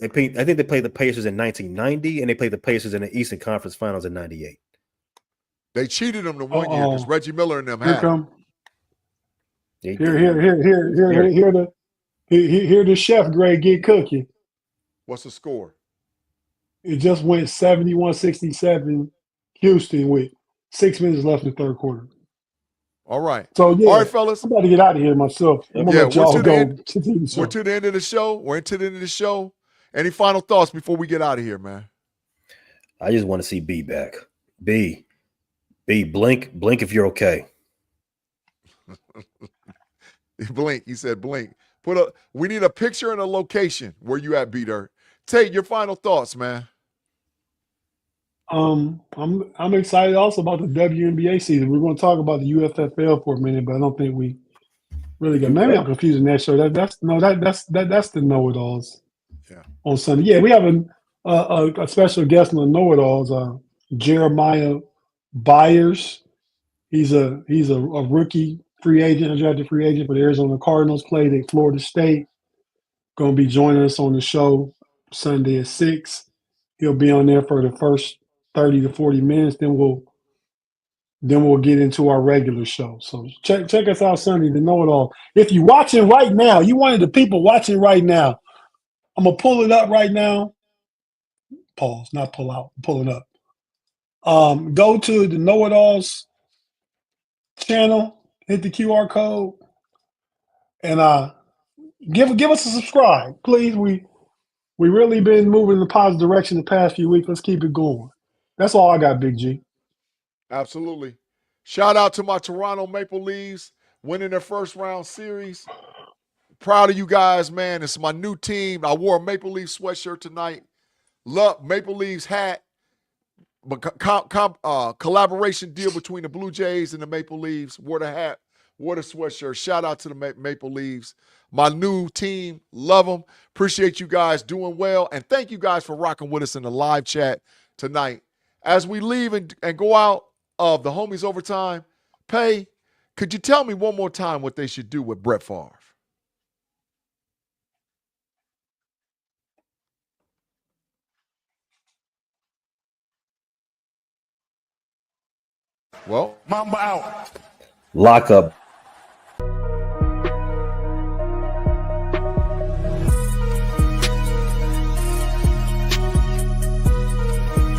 they played the Pacers in 1990, and they played the Pacers in the Eastern Conference Finals in 98. They cheated them the one year because Reggie Miller and them Here had. come. Here the chef grade get cooking. What's the score? It just went 71-67 Houston with 6 minutes left in the third quarter. All right. So yeah, all right, fellas. I'm about to get out of here myself. I'm gonna let y'all go. We're to the end of the show. We're into the end of the show. Any final thoughts before we get out of here, man? I just want to see B back. B, blink if you're okay. Blink. He said blink. We need a picture and a location where you at, B-Dirt. Tate, your final thoughts, man. I'm excited also about the WNBA season. We're going to talk about the UFFL for a minute, but I don't think we really got. Maybe I'm confusing that show. That's the Know-It-Alls. Yeah. On Sunday. Yeah, we have a special guest on the Know-It-Alls, Jeremiah Byers. He's a rookie free agent, undrafted free agent for the Arizona Cardinals. Played at Florida State. Going to be joining us on the show Sunday at 6. He'll be on there for the first 30 to 40 minutes. Then we'll get into our regular show. So check us out Sunday, the Know-It-All. If you're watching right now, you one of the people watching right now, I'm going to pull it up right now. Pause, not pull out. Pull it up. Go to the Know-It-Alls channel, hit the QR code, and give us a subscribe, please. We really been moving in the positive direction the past few weeks. Let's keep it going. That's all I got, Big G. Absolutely. Shout out to my Toronto Maple Leafs winning their first round series. Proud of you guys, man. It's my new team. I wore a Maple Leaf sweatshirt tonight. Love Maple Leafs hat. But collaboration deal between the Blue Jays and the Maple Leafs. Wore the hat, wore the sweatshirt. Shout out to the Maple Leafs. My new team. Love them. Appreciate you guys doing well. And thank you guys for rocking with us in the live chat tonight. As we leave and go out of the Homies Overtime, Pay, could you tell me one more time what they should do with Brett Favre? Well, Mamba out. Lock up